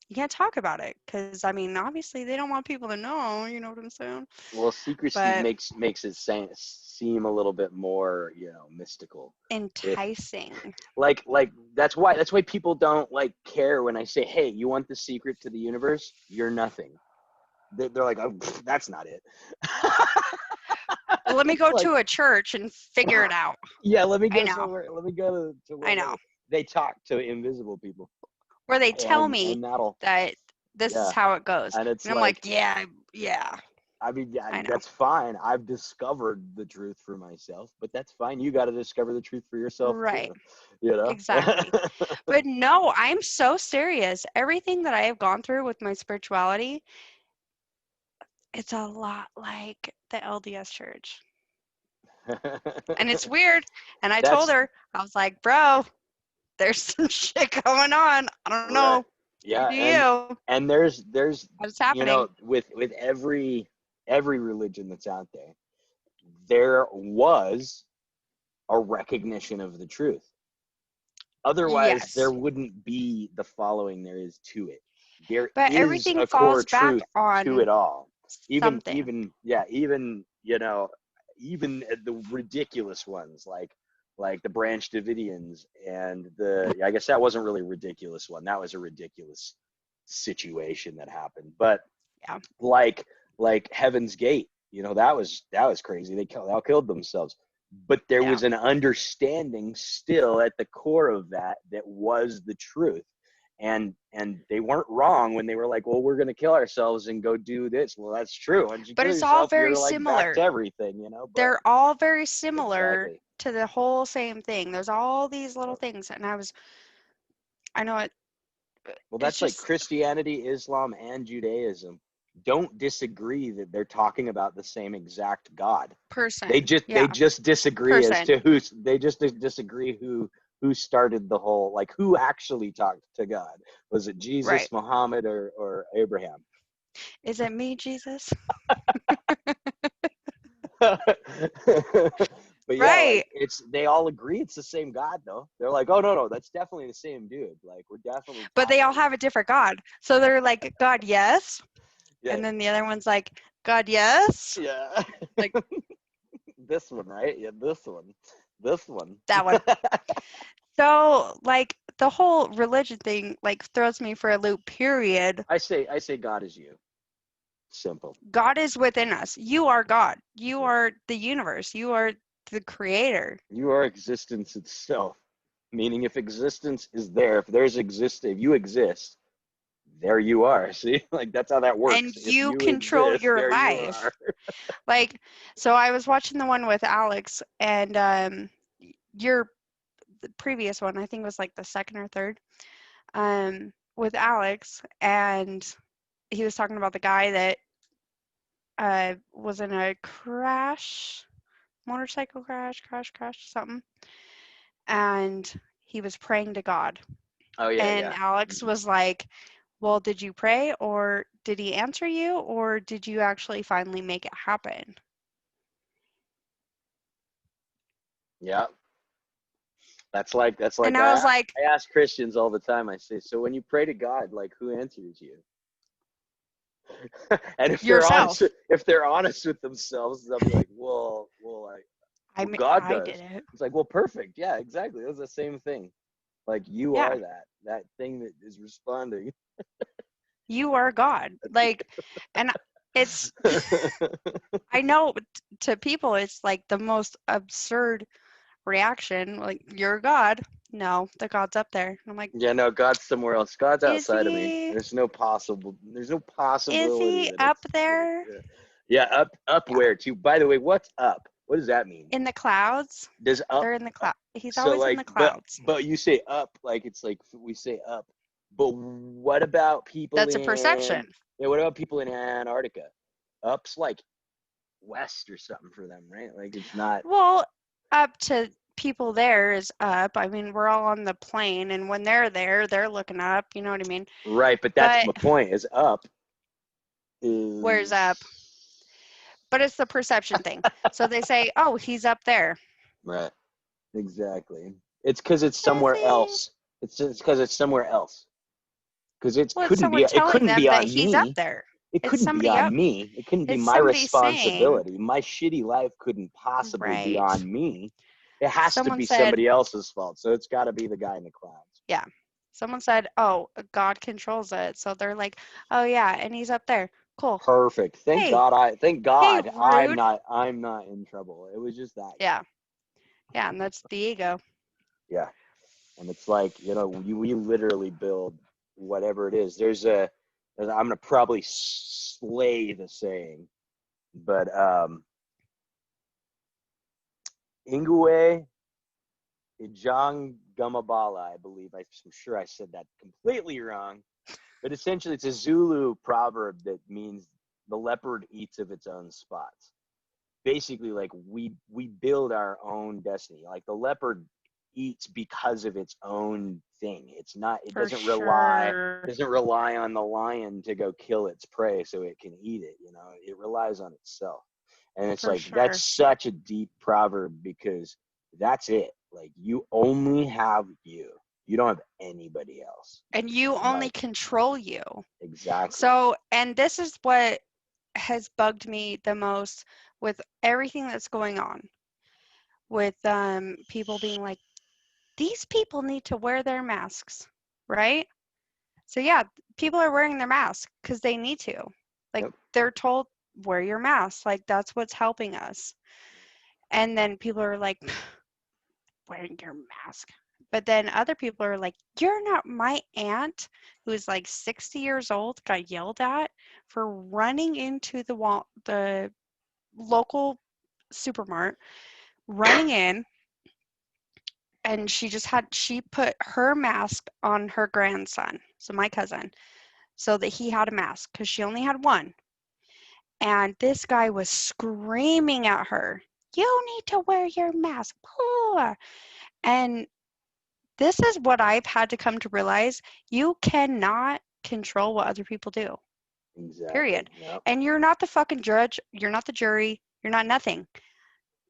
You can't talk about it because I mean obviously they don't want people to know, you know what I'm saying? Well, secrecy But makes it seem a little bit more, mystical. If enticing. like that's why people don't like care when I say, "Hey, you want the secret to the universe? You're nothing." They're like, "Oh, that's not it." Well, let me It's go like, to a church and figure it out. yeah, let me I go know. somewhere. Let me go to I where know. they talk to invisible people, Where they tell me and that'll, that this is yeah, how it goes. and it's And I'm like, like, yeah, yeah, I mean, yeah, I know. that's fine. I've discovered the truth for myself, but that's fine. You got to discover the truth for yourself Right. too, you know? Exactly. But no, I'm so serious. Everything that I have gone through with my spirituality, it's a lot like the LDS church. And it's weird. And I told That's her, I was like, bro, there's some shit going on. I don't right. know. You Yeah, do you. and there's What's happening? with every religion that's out there, there was a recognition of the truth. Otherwise, there Yes. wouldn't be the following there is to it. There But is everything a core falls back truth to on it all. Even something. even the ridiculous ones like the Branch Davidians and I guess that wasn't really a ridiculous one. That was a ridiculous situation that happened. But Yeah. like Heaven's Gate, that was crazy. They all killed themselves, but there Yeah. was an understanding still at the core of that was the truth, and they weren't wrong when they were like, well, we're going to kill ourselves and go do this. Well, that's true. Once you But kill it's all yourself, very you're like back to similar. everything. But They're all very similar exactly. to the whole same thing. There's all these little things. And I know Well, it's that's like just, Christianity, Islam, and Judaism. don't disagree that they're talking about the same exact God. Person. They just disagree as to disagree who started the whole, like, who actually talked to God. Was it Jesus, Right. Muhammad, or Abraham? Is it me, Jesus? But yeah, Right. like, they all agree it's the same God though. They're like, oh no, that's definitely the same dude. Like, we're definitely But they all talking. have a different God. So they're like, God, yes. Yeah. And then the other one's like, God, yes. Yeah. Like, this one, right? Yeah, this one. This one. that one. So, like, the whole religion thing, like, throws me for a loop, period. I say God is you. Simple. God is within us. You are God. You are the universe. You are the creator. You are existence itself. Meaning, if existence is there, if you exist, there you are. See, like, that's how that works. And If you you control exist, your there you life. are. Like, so I was watching the one with Alex, and your the previous one, I think it was like the second or third, with Alex, and he was talking about the guy that was in a motorcycle crash, something, and he was praying to God. Oh yeah, And yeah. Alex was like, well, did you pray, or did he answer you, or did you actually finally make it happen? Yeah. That's like And I was like, I ask Christians all the time. I say, so when you pray to God, like, who answers you? And yourself. if they're honest with themselves, they'll be like, God I did does. it. It's like, well, perfect. Yeah, exactly. It's the same thing. Like, you Yeah. are that thing that is responding. You are God. Like, and it's, I know to people, it's like the most absurd reaction. Like, you're God. No, the God's up there. And I'm like, Yeah, no, God's somewhere else. God's is outside of me. he? There's no Is possibility he that up it's there? yeah, up Yeah. where to? By the way, what's up? What does that mean? In the clouds. Does up They're in the cloud. He's so, always in like, the clouds. but you say up, like, it's like we say up. But what about people That's a in perception. what about people in Antarctica? Up's like west or something for them, right? Like, it's not Well, up to people there is up. I mean, we're all on the plane, and when they're there, they're looking up. You know what I mean? right, but that's But my point, is up where's is up? But it's the perception thing. So they say, oh, he's up there. right. Exactly. It's because it's Is somewhere he? else. It's just because it's somewhere else. Because Well, it's someone it telling couldn't them be that on he's up me. there. It It's couldn't be somebody on up. me. It couldn't be It's my somebody saying, responsibility. My shitty life couldn't possibly be right. on me. It has to Someone be said, somebody else's fault. So it's got to be the guy in the clouds. yeah. Someone said, oh, God controls it. So they're like, oh, yeah, and he's up there. Cool. Perfect. Hey, Thank hey, God rude. I'm not in trouble. It was just that guy. Yeah. Yeah, and that's the ego. Yeah. And it's like, we literally build whatever it is. I'm going to probably slay the saying, but Ingwe Ijong Gumabala, I believe. I'm sure I said that completely wrong. But essentially, it's a Zulu proverb that means the leopard eats of its own spots. Basically, like, we build our own destiny. Like, the leopard eats because of its own thing. It For doesn't sure. rely on the lion to go kill its prey so it can eat it. It relies on itself. And it's For like, sure. that's such a deep proverb, because that's it. Like, you only have you. You don't have anybody else. And you only Like, control you. exactly. So, and this is what has bugged me the most with everything that's going on with people being like, these people need to wear their masks, right? So, yeah, people are wearing their masks because they need to. Like, Yep. they're told, wear your mask. Like, that's what's helping us. And then people are like, wearing your mask. But then other people are like, you're not. My aunt, who's like 60 years old, got yelled at for running into the local supermart, running in, and she put her mask on her grandson, so my cousin, so that he had a mask because she only had one. And this guy was screaming at her, "You need to wear your mask." And this is what I've had to come to realize. You cannot control what other people do. Exactly. Period. Yep. And you're not the fucking judge. You're not the jury. You're not nothing.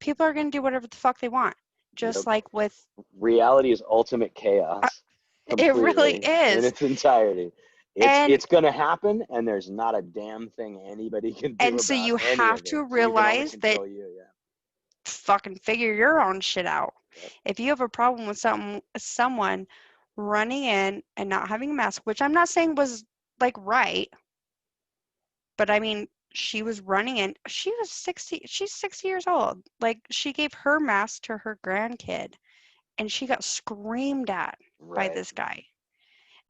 People are going to do whatever the fuck they want. Just Yep. like with... Reality is ultimate chaos. It really Completely. In is. its entirety. And It's going to happen, and there's not a damn thing anybody can do and so about you any have of to it. So you can only realize that control you. Yeah. fucking figure your own shit out. Yep. If you have a problem with someone running in and not having a mask, which I'm not saying was like right, but I mean, she was running in. She was 60. She's 60 years old. Like, she gave her mask to her grandkid, and she got screamed at by Right. this guy.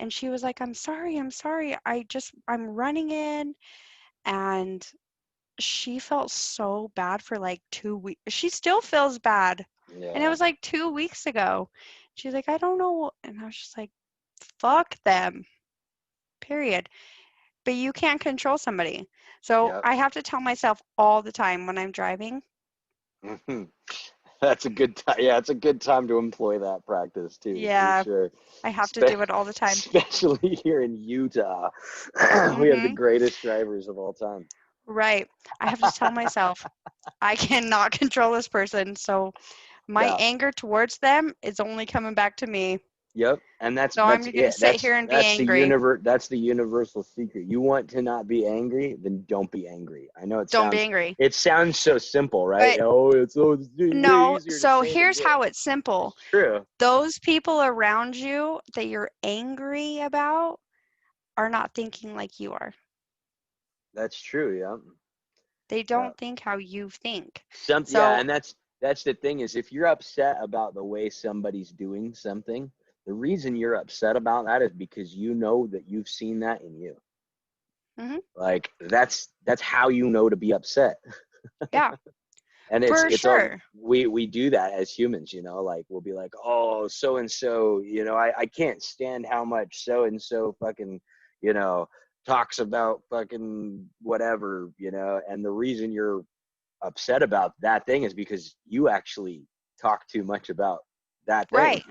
And she was like, I'm sorry. I'm running in. And she felt so bad for like 2 weeks. She still feels bad. Yeah. And it was like 2 weeks ago. She's like, I don't know. And I was just like, fuck them. Period. But you can't control somebody. So Yep. I have to tell myself all the time when I'm driving. That's a good time. Yeah, it's a good time to employ that practice too. Yeah, For sure. I have to do it all the time. Especially here in Utah. We have the greatest drivers of all time. Right. I have to tell myself, I cannot control this person. So my anger towards them is only coming back to me. Yep, and that's I'm going to it. sit here and be angry. That's the universal secret. You want to not be angry, then don't be angry. I know Don't be angry. it sounds so simple, right? But oh, it's way no, easier so to say here's than do. how it's simple. It's true. Those people around you that you're angry about are not thinking like you are. That's true. Yeah. They don't think how you think. Yeah, and that's the thing is if you're upset about the way somebody's doing something, the reason you're upset about that is because you know that you've seen that in you. Mm-hmm. Like that's how you know to be upset. Yeah. And for sure. We do that as humans, you know, like we'll be like, oh, so and so, you know, I can't stand how much so and so fucking, you know, talks about fucking whatever, you know, and the reason you're upset about that thing is because you actually talk too much about that thing.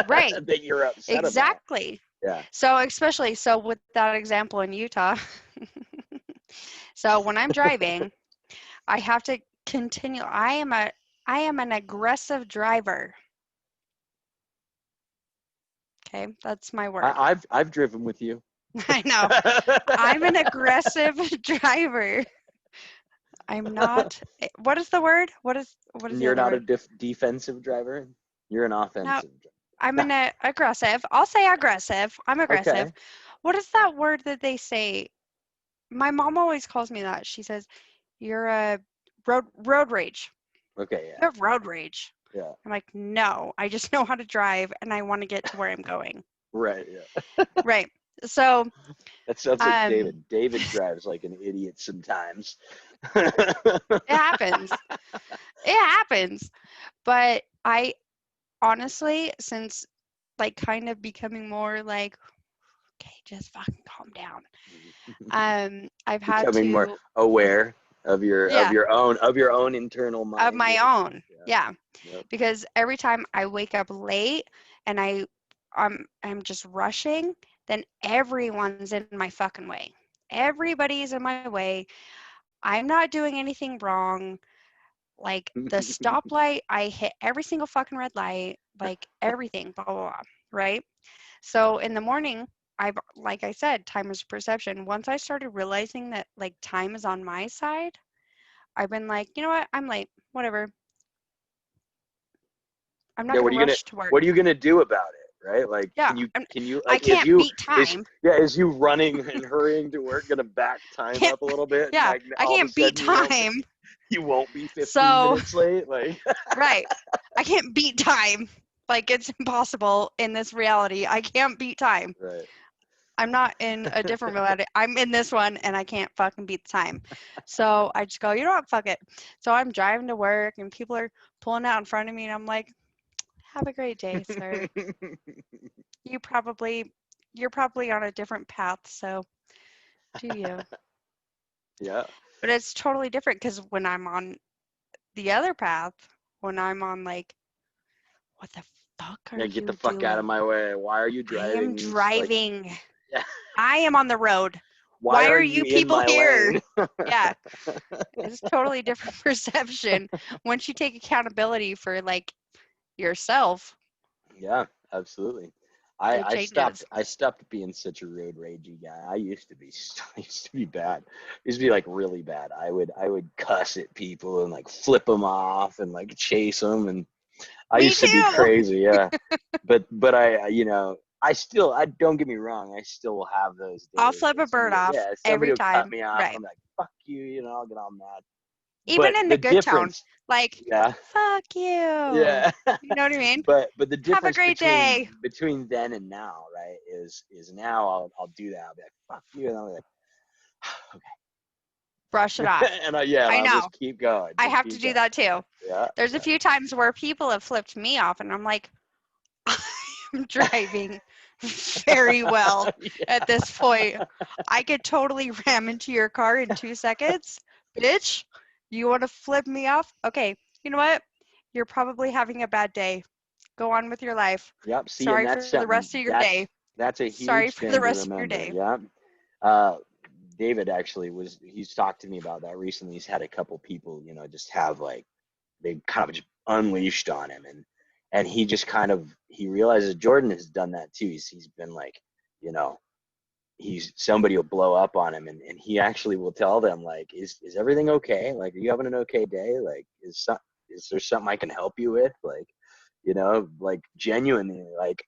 Right. That you're upset Exactly. about. Yeah. So especially with that example in Utah. So when I'm driving, I have to continue. I am an aggressive driver. Okay, that's my word. I've driven with you. I know. I'm an aggressive driver. I'm not. What is the word? What is the You're other not word? a defensive driver. You're an No, offensive driver. I'm an aggressive. I'll say aggressive. I'm aggressive. Okay. What is that word that they say? My mom always calls me that. She says, "You're a road rage. Okay. You Yeah. have road rage." Yeah. I'm like, "No, I just know how to drive and I want to get to where I'm going." Right. Yeah. Right. So, That sounds like David. David drives like an idiot sometimes. it happens. It happens. But I honestly, since like kind of becoming more like, okay, just fucking calm down. I've had Becoming more to, aware of yeah, your own internal mind. of my own. Yeah. Yep. Because every time I wake up late and I'm just rushing, then everyone's in my fucking way. Everybody's in my way. I'm not doing anything wrong. Like the stoplight, I hit every single fucking red light, like everything, blah, blah, blah, right? So in the morning, like I said, time is perception. Once I started realizing that like time is on my side, I've been like, you know what? I'm late. Whatever. I'm not Yeah. going to rush to work. What are you gonna do about it? Right? Like, Yeah. can you I like can't beat time. is you running and hurrying to work gonna back time Can't, up a little bit? yeah. Like I all of a can't beat sudden time. you won't be 15 So, minutes late. Like right. I can't beat time. Like it's impossible in this reality. I can't beat time. right. I'm not in a different reality. I'm in this one and I can't fucking beat the time. So I just go, you know what, fuck it. So I'm driving to work and people are pulling out in front of me and I'm like, have a great day, sir. You're probably on a different path, so do you. Yeah. But it's totally different because when I'm on the other path, when I'm on like, what the fuck are Yeah, get the you fuck out of doing? my way. Why are you I am driving? Like, driving. yeah. I am on the road. Why Why are are you you in people my here? lane? Yeah, it's totally different perception once you take accountability for like yourself. Yeah, absolutely. It changes. I stopped being such a road ragey guy. I used to be I used to be bad. I used to be like really bad. I would cuss at people and like flip them off and like chase them, and I Me used to be too. crazy. Yeah. But I don't get me wrong, I still will have those I'll days flip where a bird off somebody every will cut time. me off and Right. I'm like, fuck you, I'll get all mad. Even But in the the good tone. difference, Like, yeah, fuck you. yeah. You know what I mean? But the Have a difference great day. between then and now, right, is now I'll do that. I'll be like, fuck you, and I'll be like, Brush it okay. off. And and I I'll know. just keep going. I Just have to keep do going. that too. Yeah. There's a few times where people have flipped me off and I'm like, I'm driving very well Yeah. at this point. I could totally ram into your car in 2 seconds. Bitch, you want to flip me off? Okay, you know what? You're probably having a bad day. Go on with your life. Yep. See, and Sorry that's for the something rest of your day. that's a Sorry huge for the thing to rest of your remember. day. Yeah. Uh, David actually he's talked to me about that recently. He's had a couple people, just have like they kind of just unleashed on him, and he just kind of he realizes Jordan has done that too. He's been like, you know, somebody will blow up on him, and he actually will tell them like, is everything okay? Like, are you having an okay day? Like, is there something I can help you with? Like, like genuinely, like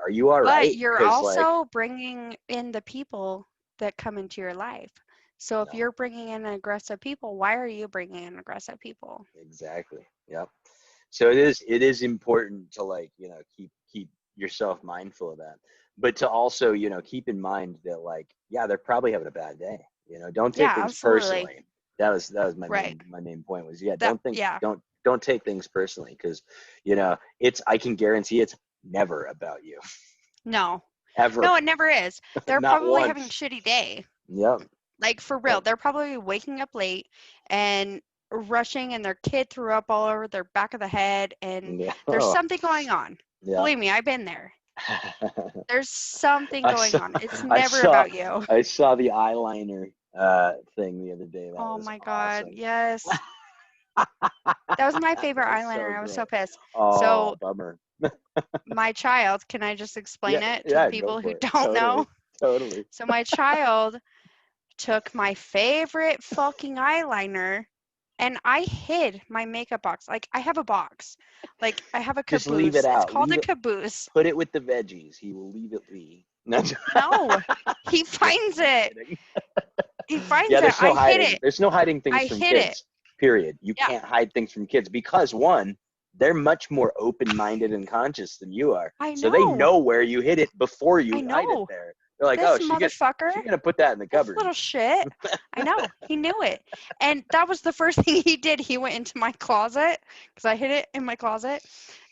are you all But right? you're Because like, also bringing in the people that come into your life. So if no, you're bringing in aggressive people, why are you bringing in aggressive people? exactly, yep. So it is important to like keep yourself mindful of that, but to also keep in mind that like yeah, they're probably having a bad day. Don't take Yeah, things absolutely. personally. That was my Right. main point was yeah, That yeah. don't take things personally, because it's I can guarantee it's never about you. No. Ever. No, it never is. They're Not probably having a once. shitty day. Yep. Like for real. Yep. They're probably waking up late and rushing and their kid threw up all over their back of the head and Yeah. there's Oh, something going on. yeah. Believe me, I've been there. There's something I going saw on. It's I never saw about you. I saw the eyeliner thing the other day. That Oh was my God. awesome. Yes. That was my favorite That was so eyeliner. I was so great. pissed. Oh, So bummer. my child, can I just Yeah, explain it to the yeah, go people who for it. don't know? Totally. Totally. So my child took my favorite fucking eyeliner and I hid my makeup box. Like I have a box. Like I have a Just leave it caboose. It's out. called Leave a it. caboose. Put it with the veggies. He will leave it be. No, No, he just finds it. kidding. He finds Yeah, it. there's I no hid hiding. it. There's no hiding things I from hid it. kids. Period. You Yeah, can't hide things from kids because one, they're much more open-minded and conscious than you are. I So they know. know where you hid it before I you hide it know. there. They're like, This oh, motherfucker, she's gonna put that in the this cupboard. little shit. I know. He knew it. And that was the first thing he did. He went into my closet because I hid it in my closet.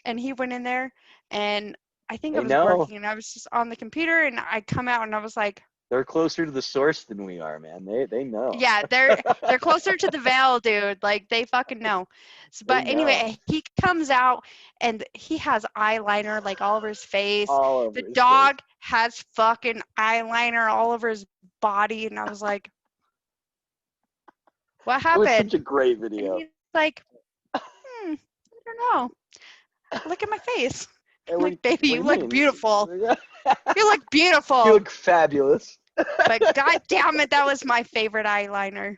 And he went in there and I think I They was know. working and I was just on the computer and I come out and I was like, They're closer to the source than we are, man. They know. yeah, they're closer to the veil, dude. Like they fucking know. So, They but know. anyway, he comes out and he has eyeliner like all over his face. All The over his face. dog has fucking eyeliner all over his body, and I was like, "What It was such happened?" a great And video. he's like, I don't know. Look at my face. I'm like, baby, What do you you look mean? beautiful. You look You beautiful. look fabulous. But god damn it, that was my favorite eyeliner.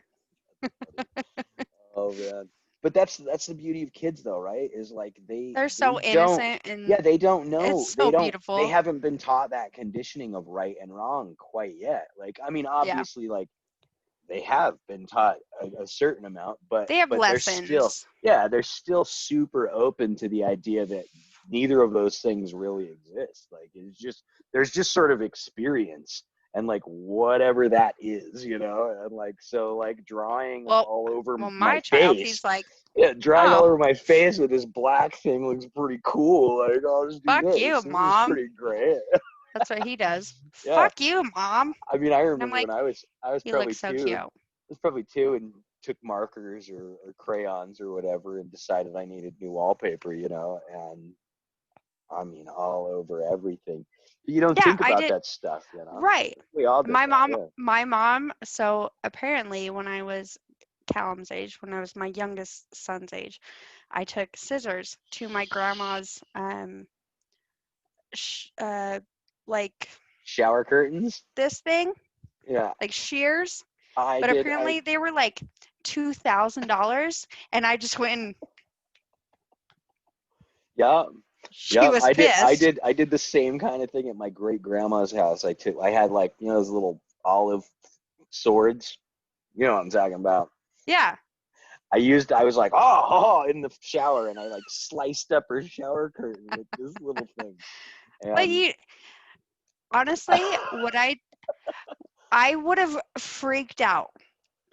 Oh man. But that's the beauty of kids though, right? Is like They're they so don't innocent and yeah, they don't it's know. so They beautiful. haven't been taught that conditioning of right and wrong quite yet. Like I mean Yeah. obviously like they have been taught a certain amount, but They have they're still lessons. they're still super open to the idea that neither of those things really exist. Like it's just there's just sort of experience and like whatever that is, and like so like drawing Well, all over my my child, face. he's like, Yeah, drawing all "Oh, over my face with this black thing looks pretty cool. Like I'll just do fuck you, this. This is mom." pretty great. That's what he does. Yeah. "Fuck you, mom." I mean, I And I'm remember when like, I was "You look probably so two. cute." I was probably two, and took markers or crayons or whatever and decided I needed new wallpaper, you know, and I mean, all over everything. You don't Yeah, think I about did. that stuff, you know. Right. We all did that, yeah. My mom, so apparently when I was Callum's age, when I was my youngest son's age, I took scissors to my grandma's, like Shower curtains. this thing, Yeah, like shears, I but did. apparently they were like $2,000, and I just went and Yeah, she yeah. was I pissed. did. I did the same kind of thing at my great grandma's house. I had like, you know, those little olive swords. You know what I'm talking about. Yeah. I was like, oh, in the shower, and I like sliced up her shower curtain with this little thing. But And you honestly, I would have freaked out.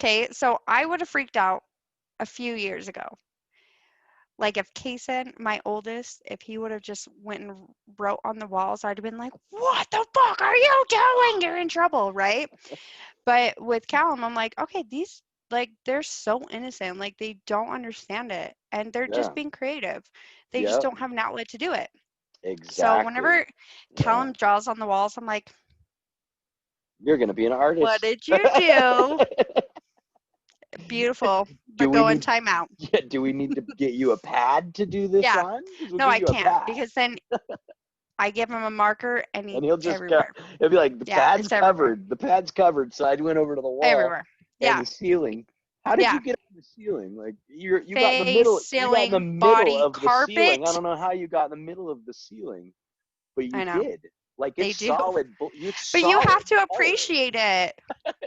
Okay, so I would have freaked out a few years ago. Like if Kason, my oldest, if he would have just went and wrote on the walls, I'd have been like, "What the fuck are you doing? You're in trouble," right? But with Callum, I'm like, okay, these like they're so innocent, like they don't understand it, and they're yeah, just being creative. They just yeah, don't have an outlet to do it. So exactly. whenever Yeah, Callum draws on the walls, I'm like, you're gonna be an "What artist. did you do?" Beautiful, Do but we go in need? timeout. Yeah, do we need to get you a pad to do this Yeah, on? Because we'll no, give I you a can't pad. because then I give him a marker and And he he'll just go, everywhere. he'll be like, the Yeah, pad's it's everywhere. covered. The pad's covered. So I went over to the wall Everywhere. and Yeah, the ceiling. How did yeah. you get on the ceiling? Like you got in the Face, middle. You got in the ceiling, middle body, of the ceiling. I carpet. don't know how you got in the middle of the ceiling, but you I know. did. Like They it's do. solid. It's But you solid have to color. appreciate it.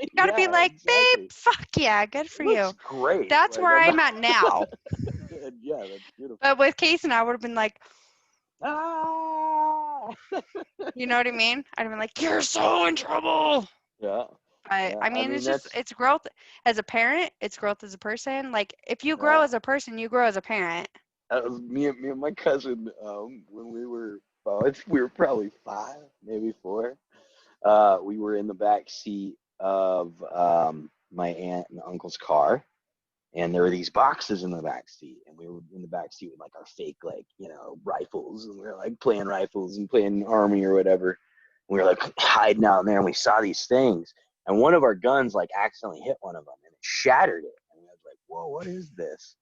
You got to be Yeah, like, babe, exactly. fuck yeah, good It for looks you. great. That's Like where I'm not. I'm at now. Yeah, that's beautiful. But with Case and I would have been like, Ah. you know what I mean? I'd have been like, you're so in trouble. Yeah. But Yeah. I I mean, mean, it's growth as a parent, it's growth as a person. Like, if you grow yeah. as a person, you grow as a parent. That was me and my cousin when we were we were probably 5, maybe 4. We were in the back seat of my aunt and uncle's car, and there were these boxes in the back seat, and we were in the back seat with like our fake like rifles, and we were like playing rifles and playing army or whatever. We were like hiding out in there, and we saw these things, and one of our guns like accidentally hit one of them, and it shattered it, and I was like, "Whoa, what is this?"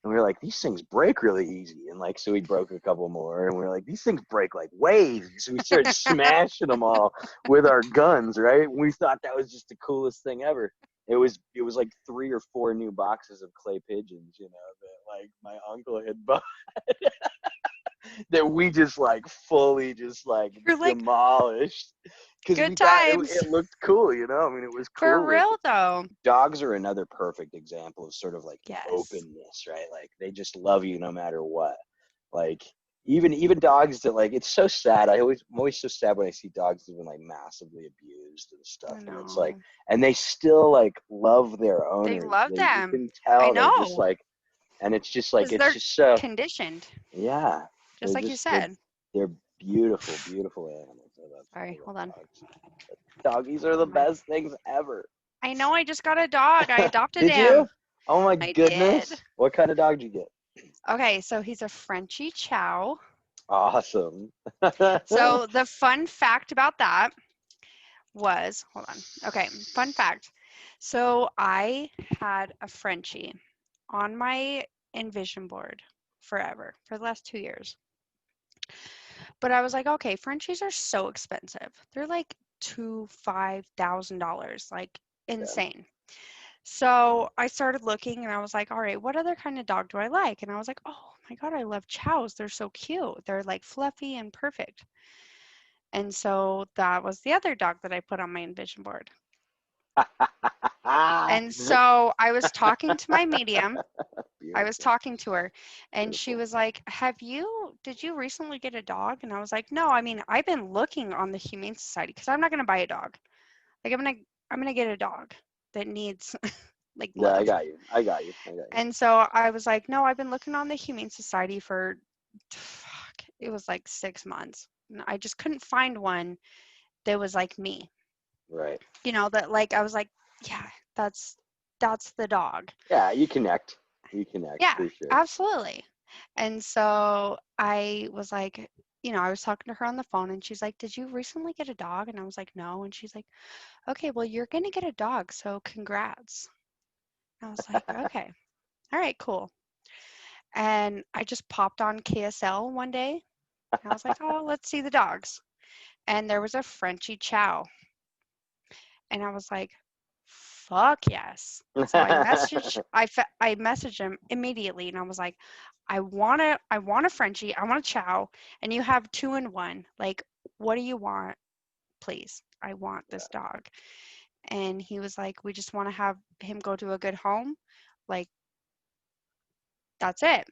And we were like, these things break really easy. And like, so we broke a couple more and we were like, these things break like waves. So we started smashing them all with our guns, right? We thought that was just the coolest thing ever. It was like 3 or 4 new boxes of clay pigeons, that like my uncle had bought that we just like fully just like You're like, demolished because we good thought times. it looked cool, I mean, it was For cool. real, though. Dogs are another perfect example of sort of like Yes. openness, right? Like they just love you no matter what. Like even dogs that like it's so sad. I'm always so sad when I see dogs that have been like massively abused and stuff. I And it's like know. and they still like love their They owners. love You them. can I tell they're just know. like and Because it's they're just so conditioned, yeah. just like you They're said. they're beautiful, beautiful animals. Sorry, I love hold on. dogs. Doggies are the My, best things ever. I know I just got a dog. I adopted Did him. you? Oh my I did. goodness. What kind of dog did you get? Okay, so he's a Frenchie Chow. Awesome. So the fun fact about that was, hold on. Okay, fun fact. So I had a Frenchie on my Envision board forever, for the last 2 years. But I was like, okay, Frenchies are so expensive. They're like $5,000, like Yeah. insane. So I started looking and I was like, all right, what other kind of dog do I like? And I was like, oh my God, I love chows. They're so cute. They're like fluffy and perfect. And so that was the other dog that I put on my Envision board. And so I was talking to my medium. I was Beautiful. talking to her and she Beautiful. was like, did you recently get a dog? And I was like, no, I mean, I've been looking on the Humane Society because I'm not going to buy a dog. Like I'm going to get a dog that needs like Yeah, I love. got you. I got you. I got you. And so I was like, no, I've been looking on the Humane Society for, it was like 6 months. And I just couldn't find one that was like me. Right. That like, I was like, yeah, that's the dog. Yeah, you connect Yeah, for sure. absolutely. And so I was like, I was talking to her on the phone and she's like, "Did you recently get a dog?" And I was like, "No." And she's like, "Okay, well, you're going to get a dog, so congrats." And I was like, "Okay. All right, cool." And I just popped on KSL one day. And I was like, "Oh, let's see the dogs." And there was a Frenchie Chow. And I was like, "Fuck yes." So I messaged him immediately and I was like, I want a Frenchie, I want a Chow, and you have 2 in 1. Like, what do you want? Please. I want Yeah. this dog. And he was like, "We just want to have him go to a good home. Like, that's it."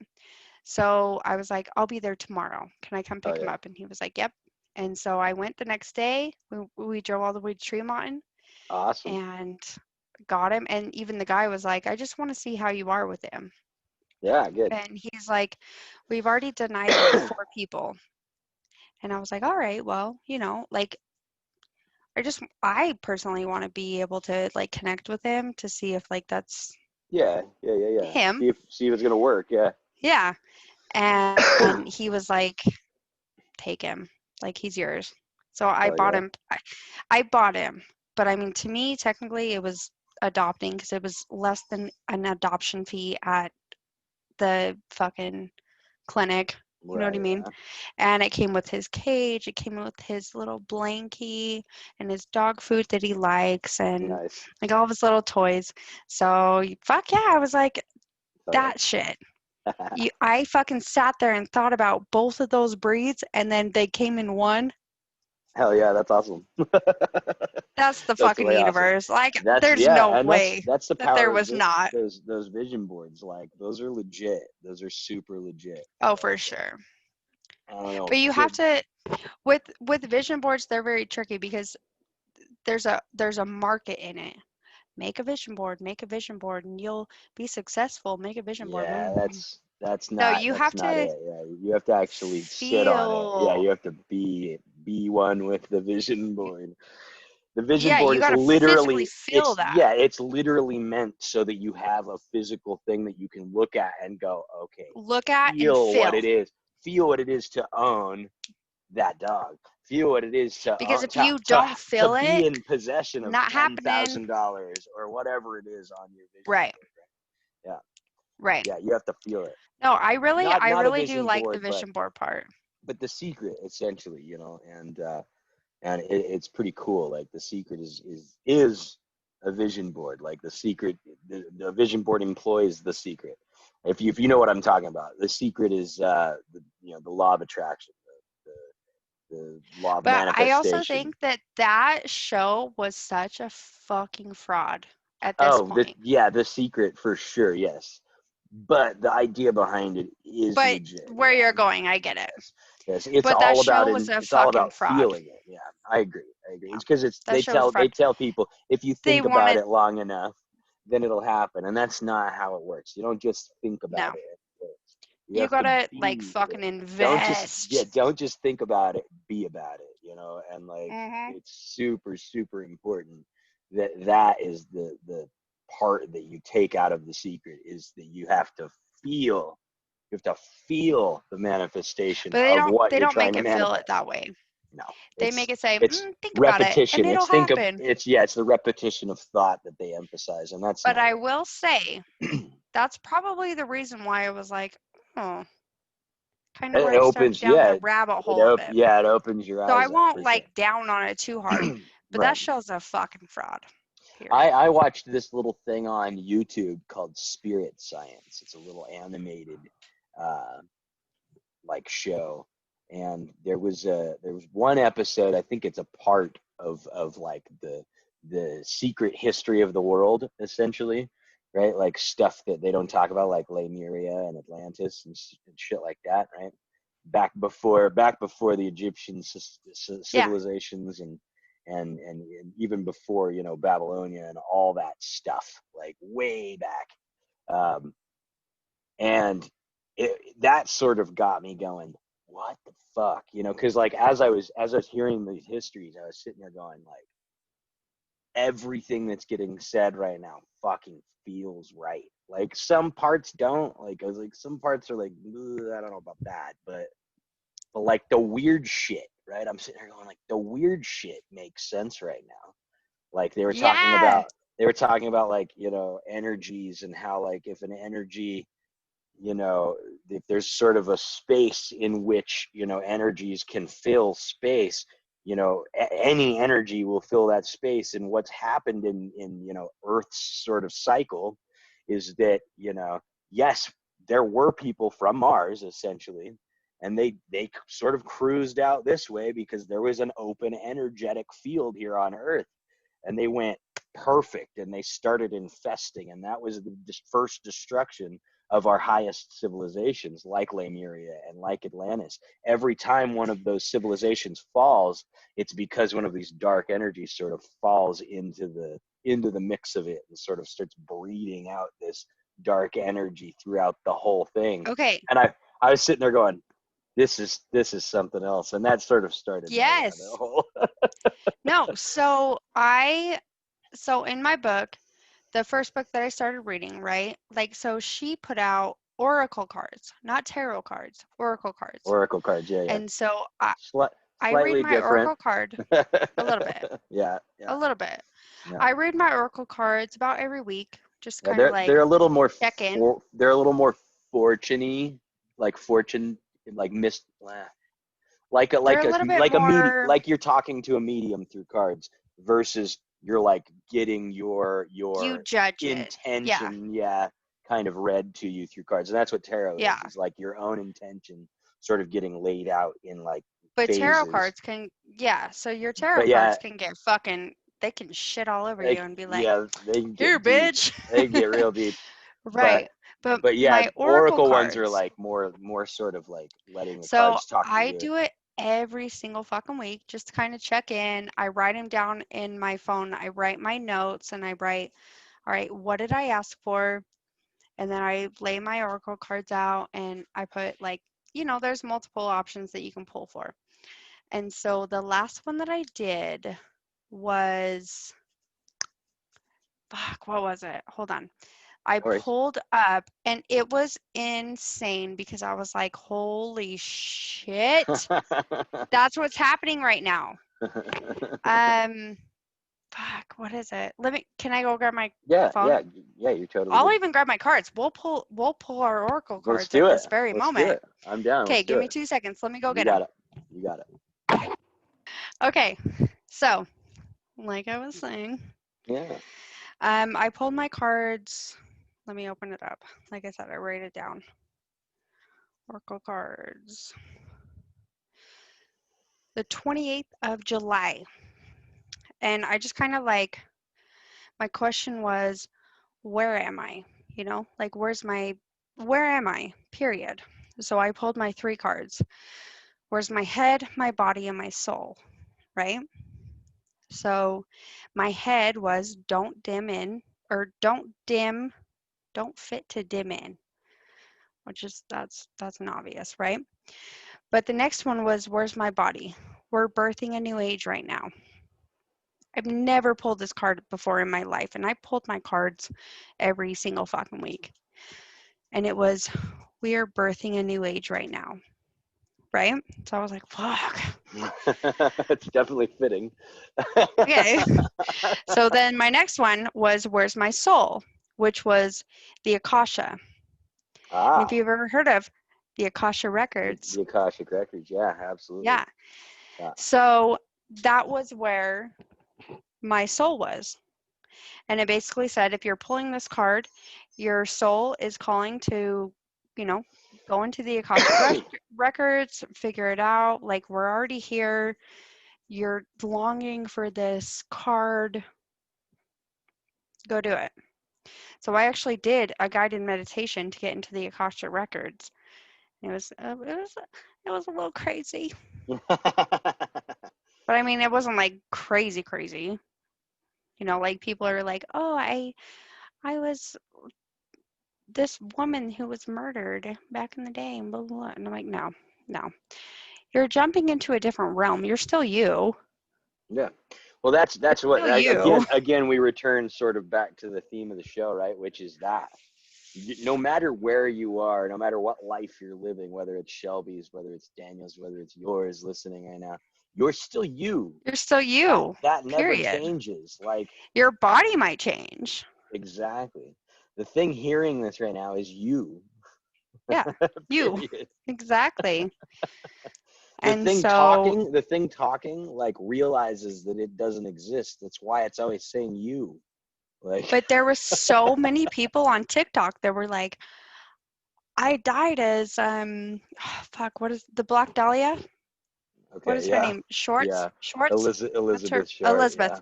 So I was like, "I'll be there tomorrow. Can I come Oh pick him yeah. up?" And he was like, "Yep." And so I went the next day. We drove all the way to Tremont Awesome. and got him. And even the guy was like, "I just want to see how you are with him." Yeah, good. And he's like, "We've already denied like 4 people." And I was like, "All right, well, like I personally want to be able to like connect with him to see if like that's Yeah. him." See if it's gonna work. Yeah. Yeah. And he was like, "Take him. Like he's yours." So I Oh bought yeah. him. I bought him. But I mean, to me, technically, it was adopting because it was less than an adoption fee at the fucking clinic. You know what I Right. mean? Yeah. And it came with his cage, it came with his little blankie and his dog food that he likes and Nice. like all of his little toys. So fuck yeah, I was like, Oh that shit. yeah. I fucking sat there and thought about both of those breeds and then they came in one. Hell yeah, that's awesome. That's the That's fucking way awesome. universe. Like That's there's yeah, no and way that's the that there power of was not. those vision boards. Like those are legit. Those are super legit. Oh, for Like sure. I don't know. But you have to with vision boards, they're very tricky because there's a market in it. Make a vision board and you'll be successful. Make a vision board. Yeah, that's No, not you that's have not to it. Yeah, you have to actually sit on it. Yeah, feel. you have to be one with the vision board. The vision Yeah, board you is got to physically literally feel that. it's literally meant so that you have a physical thing that you can look at and go, okay, Look at and feel what feel. it is. Feel what it is to own that dog. Feel what it is Because if you don't to feel be it, in possession of not happening. $10,000 or whatever it is on your vision Right. board. Right? Right. Yeah, you have to feel it. No, I really Not I not a really do vision like the board, vision board part. but the secret essentially, and it's pretty cool. Like the secret is a vision board. Like the secret, the vision board employs the secret. If you know what I'm talking about, the secret is the law of attraction, the law of But I also manifestation. think that that show was such a fucking fraud at this Oh, point. the secret for sure, yes. But the idea behind it is But legit. where Yeah, you're no, going, I get it. yes, But that show was a it's all fucking about fraud. feeling it. Yeah, I agree. Yeah, It's because that show was a they fraud. tell people if you They think about wanted it long enough, then it'll happen, and that's not how it works. You don't just think no. about it. It works. You You have to gotta like be fucking it. invest. Don't just think about it. Be about it. And like Hmm. it's super super important that is the part that you take out of the secret is that you have to feel the manifestation But of what they you're don't trying make to it feel it manifest. that way. No, They make it say, it's think about it, and repetition. it'll happen. It's the repetition of thought that they emphasize, and that's But not I will say that's probably the reason why I was like, oh, kind of it. where It I started opens, down yeah, the rabbit hole of it. it opens your So I eyes up won't for sure. like down on it too hard. But that Right. show's a fucking fraud. Period. I watched this little thing on YouTube called Spirit Science. It's a little animated uh, like show, and there was one episode. I think it's a part of like the secret history of the world, essentially, right? Like stuff that they don't talk about, like Lemuria and Atlantis and shit like that, right? Back before the Egyptian Yeah. civilizations and even before Babylonia and all that stuff, like way back. Um, and that sort of got me going, what the fuck, because like as I was hearing these histories, I was sitting there going like, everything that's getting said right now fucking feels right. Like some parts don't. Like I was like, some parts are like, I don't know about that, but like the weird shit, right? I'm sitting there going like the weird shit makes sense right now. Like Yeah. they were talking about like, you know, energies and how like if an energy, you know, if there's sort of a space in which, you know, energies can fill space, you know, any energy will fill that space. And what's happened in, you know, Earth's sort of cycle is that, you know, yes, there were people from Mars essentially, and they sort of cruised out this way because there was an open energetic field here on Earth, and they went perfect and they started infesting, and that was the first destruction of our highest civilizations like Lemuria and like Atlantis. Every time one of those civilizations falls, it's because one of these dark energies sort of falls into the mix of it and sort of starts breeding out this dark energy throughout the whole thing. Okay. And I was sitting there going, this is something else. And that sort of started my rabbit Yes. hole. No, so in my book, the first book that I started reading, right? Like, so she put out oracle cards, not tarot cards, oracle cards. Oracle cards, yeah. And so I read Slightly my different. oracle card a little bit. Yeah. A little bit. Yeah. I read my oracle cards about every week, just Yeah, kind of like they're a little more check in. they're a little more fortune-y, like fortune, like like a They're a little bit like a medium, more, like you're talking to a medium through cards versus you're like getting you your judge it. Yeah. intention, yeah, kind of read to you through cards. And that's what tarot Yeah. is like your own intention sort of getting laid out in like But tarot phases. cards can, yeah. So your But tarot yeah, cards can get fucking, they can shit all over you and be like, they can here, get deep. bitch. They can get real deep. But Right. But yeah, my oracle oracle ones are cards, like more sort of like letting the so cards talk to I you. do it every single fucking week just to kind of check in. I write them down in my phone. I write my notes and I write, all right, what did I ask for? And then I lay my oracle cards out and I put like, there's multiple options that you can pull for. And so the last one that I did was, fuck, what was it? Hold on. I Or pulled up and it was insane because I was like, holy shit. That's what's happening right now. Fuck, what is it? Can I go grab my phone? You're totally I'll good. even grab my cards. We'll pull our oracle Let's cards do at it. this very Let's do moment. it. I'm down. Okay, Let's do give me it. 2 seconds. Let me go You get them. got it. You got it. Okay, so like I was saying, Yeah. I pulled my cards. Let me open it up. Like I said, I wrote it down. Oracle cards. The 28th of July. And I just kind of like, my question was, where am I? Like where am I? Period. So I pulled my 3 cards. Where's my head, my body, and my soul, right? So my head was don't dim in, or don't fit to dim in, which is that's an obvious, right? But the next one was where's my body? We're birthing a new age right now. I've never pulled this card before in my life, and I pulled my cards every single fucking week. And it was, we are birthing a new age right now, right? So I was like, fuck. It's definitely fitting. Okay. So then my next one was, where's my soul? Which was the Akasha. And if you've ever heard of the Akasha Records. The Akashic Records, yeah, absolutely. Yeah. So that was where my soul was. And it basically said, if you're pulling this card, your soul is calling to, go into the Akashic Records, figure it out. Like, we're already here. You're longing for this card. Go do it. So I actually did a guided meditation to get into the Akashic Records. It was a little crazy. But I mean, it wasn't like crazy. Like people are like, oh, I was this woman who was murdered back in the day, and blah, blah, blah. And I'm like, no. You're jumping into a different realm. You're still you. Yeah. Well, that's what, Still you. again, we return sort of back to the theme of the show, right? Which is that no matter where you are, no matter what life you're living, whether it's Shelby's, whether it's Daniel's, whether it's yours listening right now, you're still you. You're still you. That never Period. changes. Like, Your body might change. exactly. The thing hearing this right now is you. Yeah, you. Period. Exactly. The And thing so, talking, like, realizes that it doesn't exist. That's why it's always saying you. Like, but there were so many people on TikTok that were like, I died as fuck, what is the Black Dahlia? What okay, is her yeah, name? Shorts? yeah. Shorts? That's her. Elizabeth Short, Elizabeth. yeah.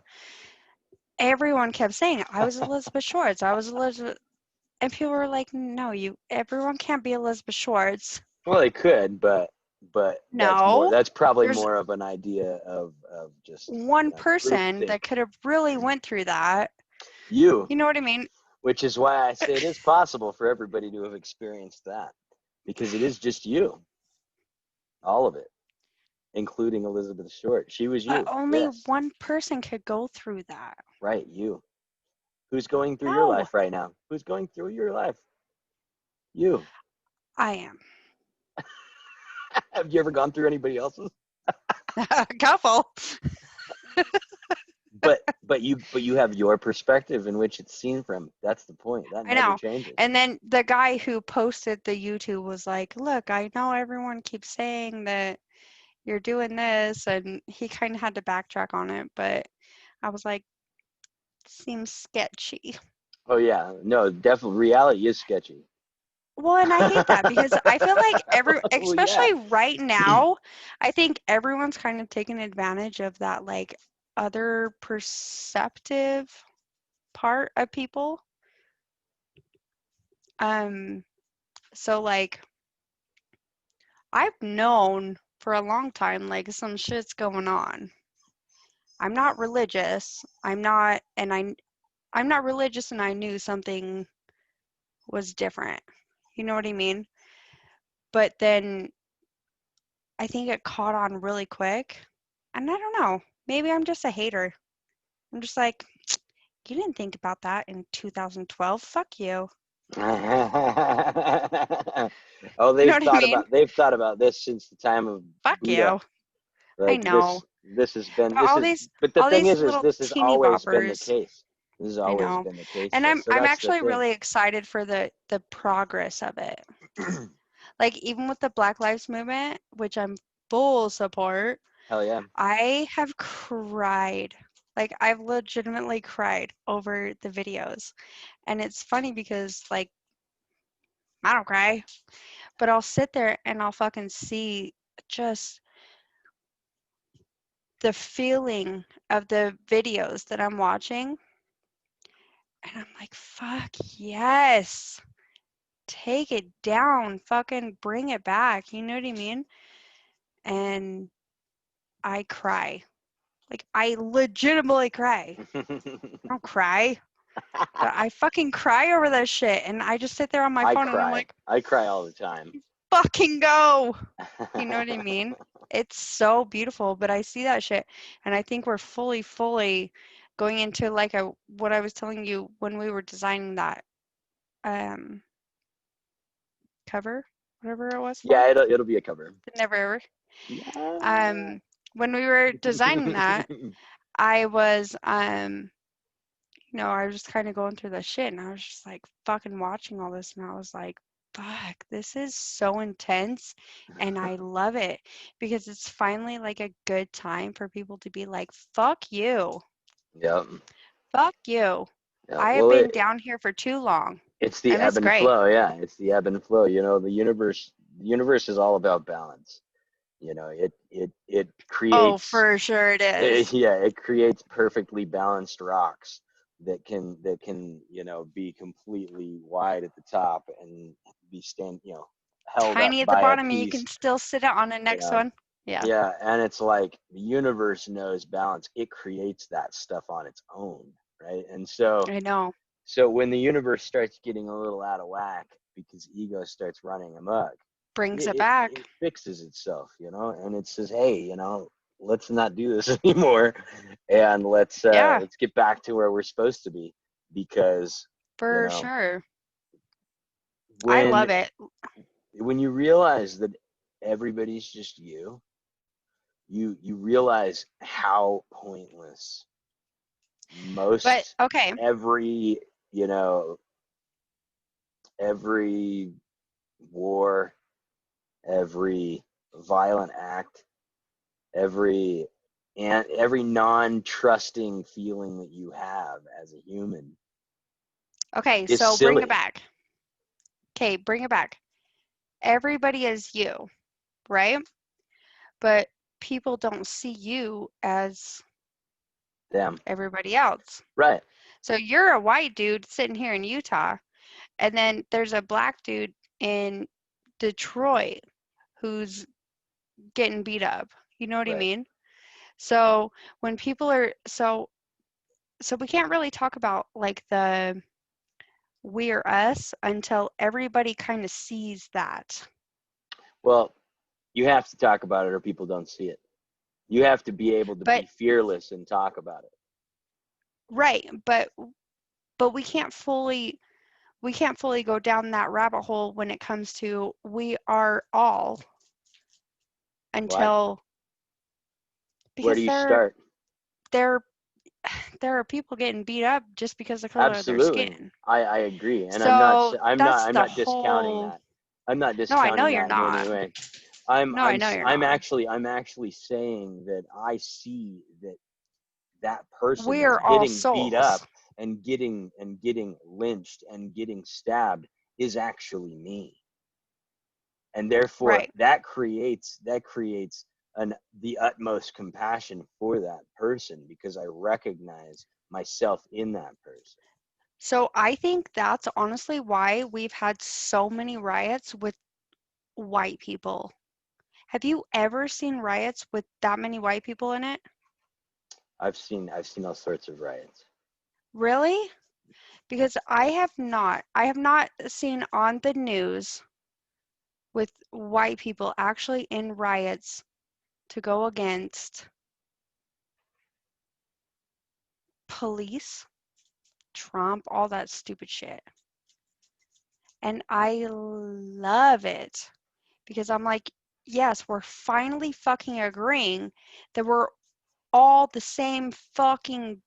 Everyone kept saying I was Elizabeth Shorts. I was Elizabeth, and people were like, "No, everyone can't be Elizabeth Schwartz." Well, they could, but No, that's probably there's more of an idea of just, one group person think. that could have really went through that. You, You know what I mean? which is why I say it is possible for everybody to have experienced that, because it is just you, all of it, including Elizabeth Short. She was But you. only Yes, one person could go through that. right, you. Who's going through your No, life right now? Who's going through your life? You. I am. Have you ever gone through anybody else's? A couple. But you have your perspective in which it's seen from. That's the point. That I never know. changes. And then the guy who posted the YouTube was like, "Look, I know everyone keeps saying that you're doing this," and he kind of had to backtrack on it, but I was like, seems sketchy. Oh yeah, no, definitely reality is sketchy. Well, and I hate that because I feel like Well, yeah. especially right now, I think everyone's kind of taking advantage of that like other perceptive part of people. Um, so like I've known for a long time like some shit's going on. I'm not religious. I'm not religious and I knew something was different. You know what I mean? But then I think it caught on really quick. And I don't know. Maybe I'm just a hater. I'm just like, you didn't think about that in 2012. Fuck you. Oh, You know what I mean? they've thought about this since the time of Fuck Buddha. you. I Like, know. But but the all thing these is little this has teeny always been the boppers. case. This has I always know. been the case, And though. I'm So I'm that's the actually thing. really excited for the progress of it. Like even with the Black Lives Movement, which I'm full support, Hell yeah. I have cried. Like I've legitimately cried over the videos. And it's funny because like I don't cry, but I'll sit there and I'll fucking see just the feeling of the videos that I'm watching. And I'm like, fuck yes. Take it down. Fucking bring it back. You know what I mean? And I cry. Like I legitimately cry. I don't cry, but I fucking cry over that shit. And I just sit there on my I phone and I'm cry. like, I cry all the time. fucking go. You know what I mean? It's so beautiful, but I see that shit and I think we're fully going into like what I was telling you when we were designing that um cover, whatever it was for. Yeah, it'll be a cover. The Never Ever. Yeah. When we were designing that, I was I was just kind of going through the shit and I was just like fucking watching all this and I was like, fuck, this is so intense and I love it because it's finally like a good time for people to be like, fuck you. Yep. Fuck you. Yeah. I have Well, been down here for too long. it's the And ebb it's and great. flow. Yeah, it's the ebb and flow. The universe is all about balance. It Oh, creates for sure it is. yeah, it creates perfectly balanced rocks that can be completely wide at the top and be held up Tiny at the by a bottom and you can piece. still sit on the You next know, one. Yeah, yeah, and it's like the universe knows balance. It creates that stuff on its own, right? And I know. so when the universe starts getting a little out of whack because ego starts running amok, Brings it it back. fixes itself, and it says, hey, let's not do this anymore, and let's get back to where we're supposed to be, because For sure. I when love it. when you realize that everybody's just you realize how pointless But okay, every every war, every violent act, every non-trusting feeling that you have as a human okay, is so bring it silly. back. Okay, bring it back. Everybody is you, right? But people don't see you as Them. everybody else. Right. So you're a white dude sitting here in Utah, and then there's a black dude in Detroit who's getting beat up. You know what I Right. mean? So when people are so we can't really talk about like the we're us until everybody kind of sees that. Well, you have to talk about it or people don't see it. You have to be able to But be fearless and talk about it. right, but we can't fully go down that rabbit hole when it comes to we are all Why? until Where do because you start? there there are people getting beat up just because of the color of their Absolutely. skin. I agree. And So I'm that's the not discounting whole. that. I'm not No, I know discounting you're that in any not. way. No, I know you're not. I'm actually saying that I see that person that's We're all getting beat up souls. and getting lynched and getting stabbed is actually me. And therefore Right. that creates the utmost compassion for that person, because I recognize myself in that person. So I think that's honestly why we've had so many riots with white people. Have you ever seen riots with that many white people in it? I've seen all sorts of riots. Really? Because I have not. I have not seen on the news with white people actually in riots to go against police, Trump, all that stupid shit. And I love it because I'm like, yes, we're finally fucking agreeing that we're all the same fucking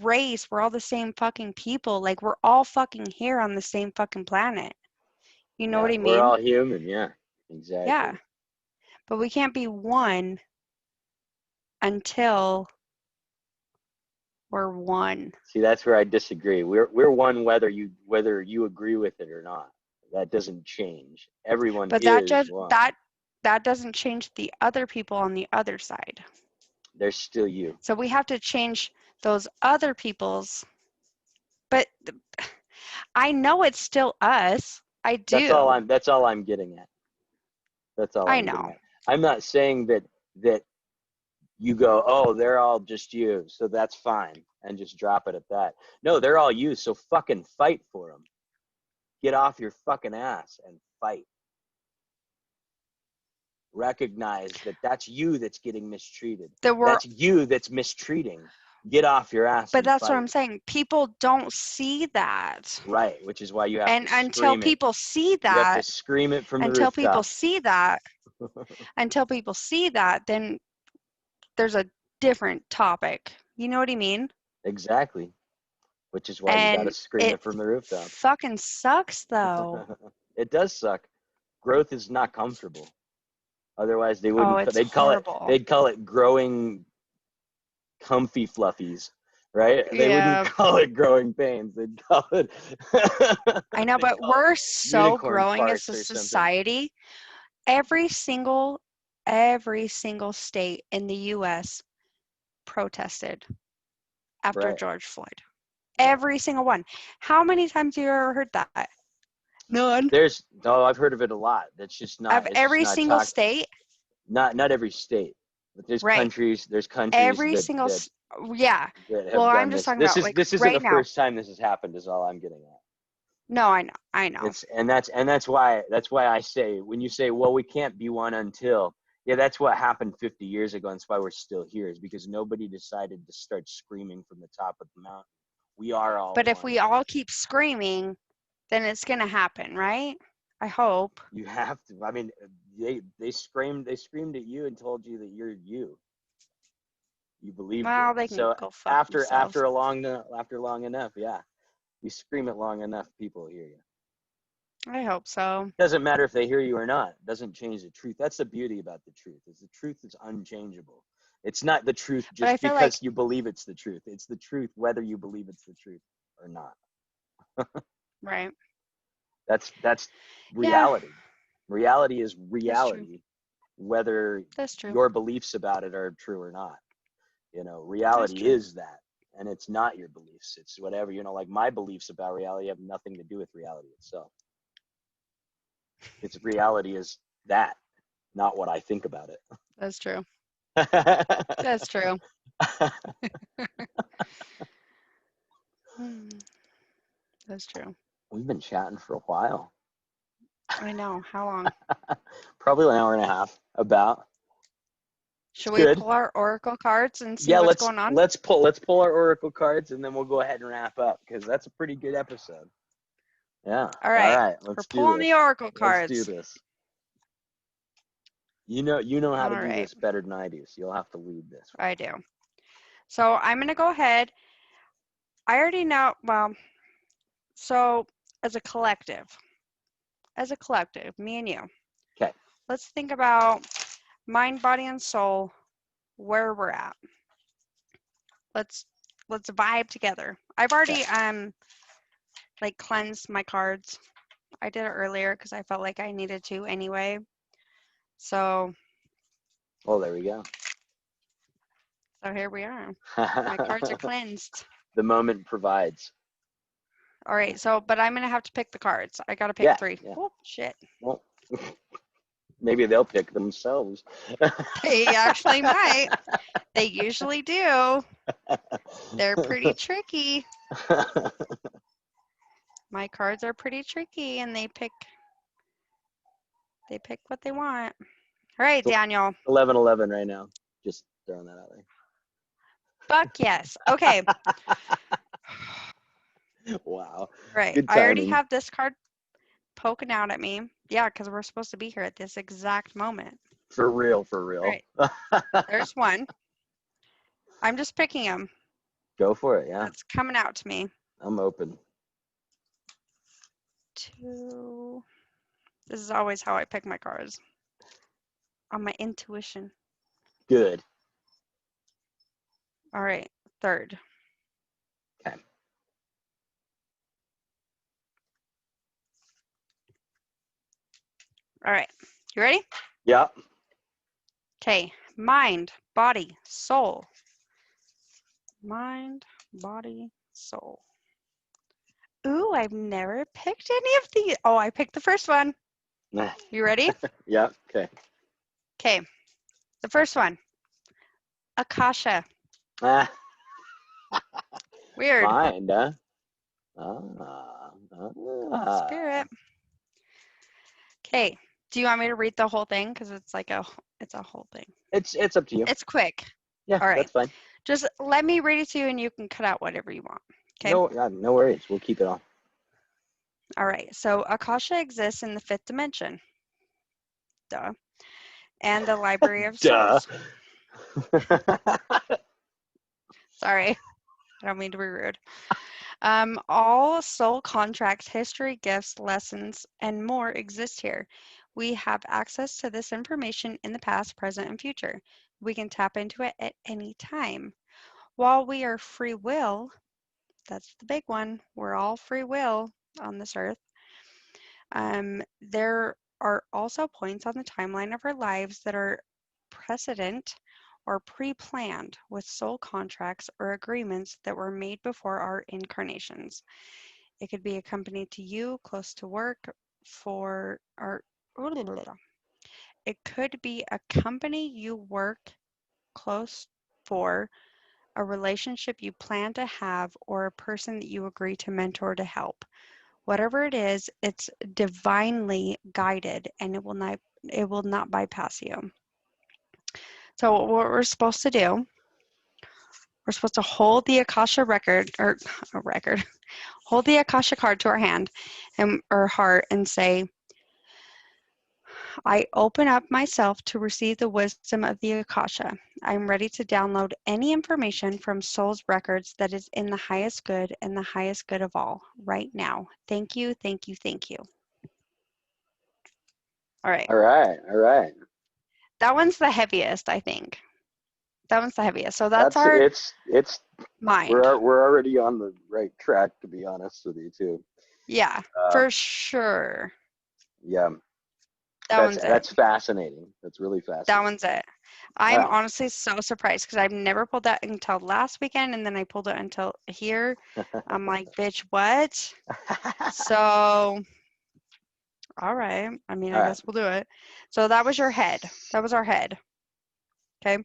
race. We're all the same fucking people. Like, we're all fucking here on the same fucking planet. You know what Yeah, I we're mean? all human. Yeah, exactly. Yeah. But we can't be one until we're one. See, that's where I disagree. We're one whether you agree with it or not. That doesn't change. Everyone But that is just one. that doesn't change the other people on the other side. They're still you. So we have to change those other people's. But I know it's still us. I do. That's all I'm getting at. That's all I I'm getting know. at. I'm not saying that you go, oh, they're all just you, so that's fine, and just drop it at that. No, they're all you, so fucking fight for them. Get off your fucking ass and fight. Recognize that that's you that's getting mistreated. That we're That's you that's mistreating. Get off your ass But and that's what fight. I'm saying. People don't see that. Right, which is why you have And to scream it. You have to scream it from the until people rooftop. see that, then there's a different topic. You know what I mean? Exactly, which is why you got to And scream it it from the rooftop. fucking sucks though. It does suck. Growth is not comfortable. Otherwise, they Oh, wouldn't. it's horrible. They'd call it growing comfy fluffies, right? They wouldn't Yeah, call it growing pains. They'd call it. I know, They'd but call it we're so unicorn growing as farts a or something. society. Every single state in the US protested after Right. George Floyd. Yeah. Every single one. How many times have you ever heard that? None. I've heard of it a lot. That's just Of not. It's just every not single talked. state? Not every state, but there's Right. countries. There's countries Every single, yeah. that Well, have I'm done just this. talking about like This isn't the right now. first time this has happened. Is all I'm getting at. No, I know. That's why I say when you say, well, we can't be one until, Yeah, that's what happened 50 years ago. And that's why we're still here, is because nobody decided to start screaming from the top of the mountain. We are all But if one. we all keep screaming, then it's going to happen, right? I hope. You have to. I mean, they screamed at you and told you that you're you. You believed it. Well, they can So go fuck themselves. after long enough, yeah, you scream it long enough, people hear you. I hope so. Doesn't matter if they hear you or not. It doesn't change the truth. That's the beauty about the truth. Is the truth is unchangeable. It's not the truth But I just feel like, because you believe it's the truth. It's the truth whether you believe it's the truth or not. right. That's Yeah, reality. Reality is that's true. reality, whether That's true. your beliefs about it are true or not. That's Reality true. is that, and it's not your beliefs. It's whatever, like my beliefs about reality have nothing to do with reality itself. It's reality is that, not what I think about it. That's true. That's true. Hmm, that's true. We've been chatting for a while. I know. How long? Probably an hour and a half, about. It's Should we good. pull our oracle cards and see Yeah, what's let's going on? let's pull our oracle cards, and then we'll go ahead and wrap up, because that's a pretty good episode. Yeah. All All right. right, We're let's do pulling the this. oracle Let's do cards. this. You know how to All do right. this better than I do, so you'll have to lead this one. I do. So I'm going to go ahead. I already know. Well, so as a collective, me and you, Okay. let's think about mind, body, and soul, where we're at. Let's vibe together. I've already like cleansed my cards. I did it earlier because I felt like I needed to anyway. So There we go. here we are. My cards are cleansed. The moment provides. All right. So, but I'm gonna have to pick the cards. I gotta pick Yeah. 3. Yeah. Oh shit. Well, maybe they'll pick themselves. They actually might. They usually do. They're pretty tricky. My cards are pretty tricky, and they pick what they want. All right, Daniel. 11-11 right now. Just throwing that out there. Fuck yes. Okay. Wow. Right. Good I already timing. have this card poking out at me. Yeah, because we're supposed to be here at this exact moment. For real, for real. Right. There's one. I'm just picking them. Go for it, yeah. That's coming out to me. I'm open. 2. This is always how I pick my cards. On my intuition. Good. All right. 3rd. Okay. All right. You ready? Yeah. Okay. Mind, body, soul. Mind, body, soul. Ooh, I've never picked any of these. Oh, I picked the first one. You ready? Yeah. Okay. Okay. The first one. Akasha. Weird. Mind, huh? Spirit. Okay. Do you want me to read the whole thing? Because it's like it's a whole thing. It's up to you. It's quick. Yeah, all right. That's fine. Just let me read it to you, and you can cut out whatever you want. Okay. No worries. We'll keep it on. All right. So Akasha exists in the 5th dimension. Duh. And the Library of Souls. Sorry. I don't mean to be rude. All soul contracts, history, gifts, lessons, and more exist here. We have access to this information in the past, present, and future. We can tap into it at any time. While we are free will, that's the big one, we're all free will on this earth, there are also points on the timeline of our lives that are precedent or pre-planned with soul contracts or agreements that were made before our incarnations. It could be a company to you, close to work, for our it could be a company you work close for, a relationship you plan to have, or a person that you agree to mentor to help. Whatever it is, it's divinely guided, and it will not bypass you. So what we're supposed to do, we're supposed to hold the Akasha hold the Akasha card to our hand or heart and say, I open up myself to receive the wisdom of the Akasha. I'm ready to download any information from Soul's records that is in the highest good and the highest good of all right now. Thank you, thank you, thank you. All right. All right. That one's the heaviest, I think. That one's the heaviest. So that's our it's mind. We're already on the right track, to be honest with you, too. Yeah, for sure. Yeah. That's fascinating. That's really fascinating. That one's it. I'm honestly so surprised because I've never pulled that until last weekend, and then I pulled it until here. I'm like, bitch, what? So, all right. I mean, I guess we'll do it. So that was your head. That was our head. Okay.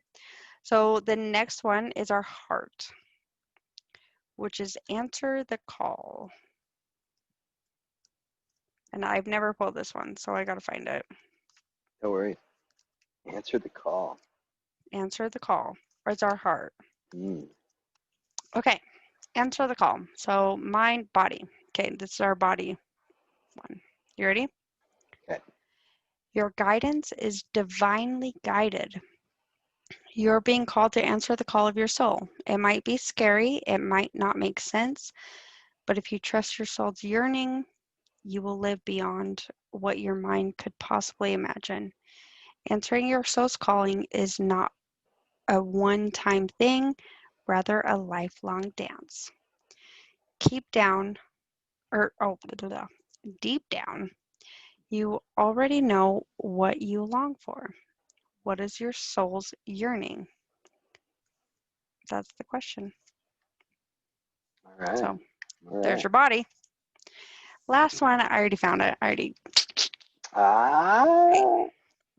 So the next one is our heart, which is answer the call. And I've never pulled this one, so I got to find it. Don't worry. Answer the call. Answer the call. Or it's our heart. Mm. Okay. Answer the call. So mind, body. Okay, this is our body one. You ready? Okay. Your guidance is divinely guided. You're being called to answer the call of your soul. It might be scary. It might not make sense. But if you trust your soul's yearning, you will live beyond what your mind could possibly imagine. Answering your soul's calling is not a one-time thing, rather a lifelong dance. Deep down, you already know what you long for. What is your soul's yearning? That's the question. All right. So there's your body. Last one, I already found it.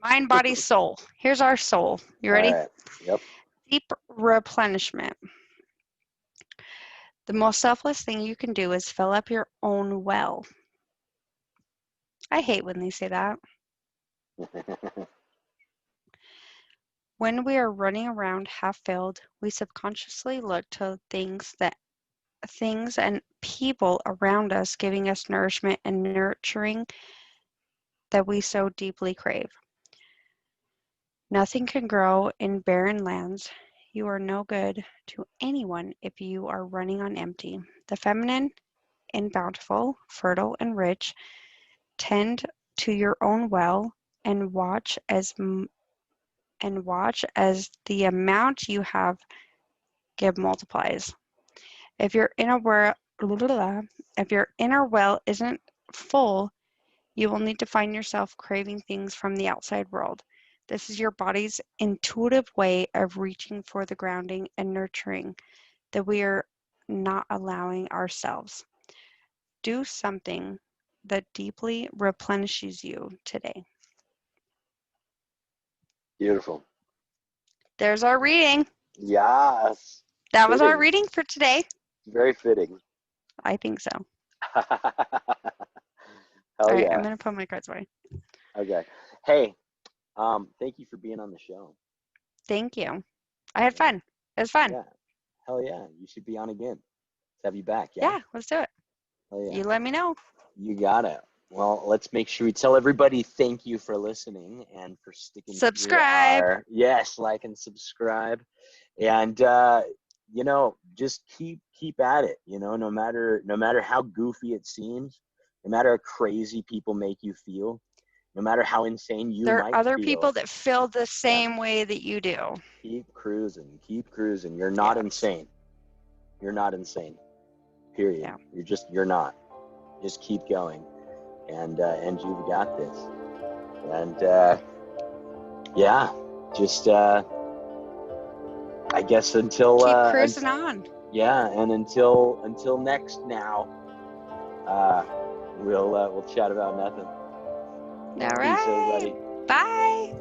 Mind, body, soul. Here's our soul. You ready? All right. Yep. Deep replenishment. The most selfless thing you can do is fill up your own well. I hate when they say that. When we are running around half filled, we subconsciously look to things and people around us giving us nourishment and nurturing that we so deeply crave. Nothing can grow in barren lands. You are no good to anyone if you are running on empty. The feminine and bountiful, fertile and rich, tend to your own well and watch as the amount you have give multiplies. If your inner well isn't full, you will need to find yourself craving things from the outside world. This is your body's intuitive way of reaching for the grounding and nurturing that we are not allowing ourselves. Do something that deeply replenishes you today. Beautiful. There's our reading. Yes. That was our reading for today. Very fitting. I think so. Hell All right, yeah. I'm going to put my cards away. Okay. Hey, thank you for being on the show. Thank you. I had fun. It was fun. Yeah. Hell yeah. You should be on again. Let's have you back. Yeah, let's do it. Hell yeah. You let me know. You got it. Well, let's make sure we tell everybody thank you for listening and for sticking Subscribe. Yes, like and subscribe. And just keep at it, no matter how goofy it seems, no matter how crazy people make you feel, no matter how insane you might feel. There are other people that feel the same way that you do. Keep cruising. You're not insane. You're not insane. Period. Yeah. You're not. Just keep going. And you've got this. And I guess until keep cruising on. Yeah, and until next now, we'll chat about nothing. All right. Peace, everybody. Bye.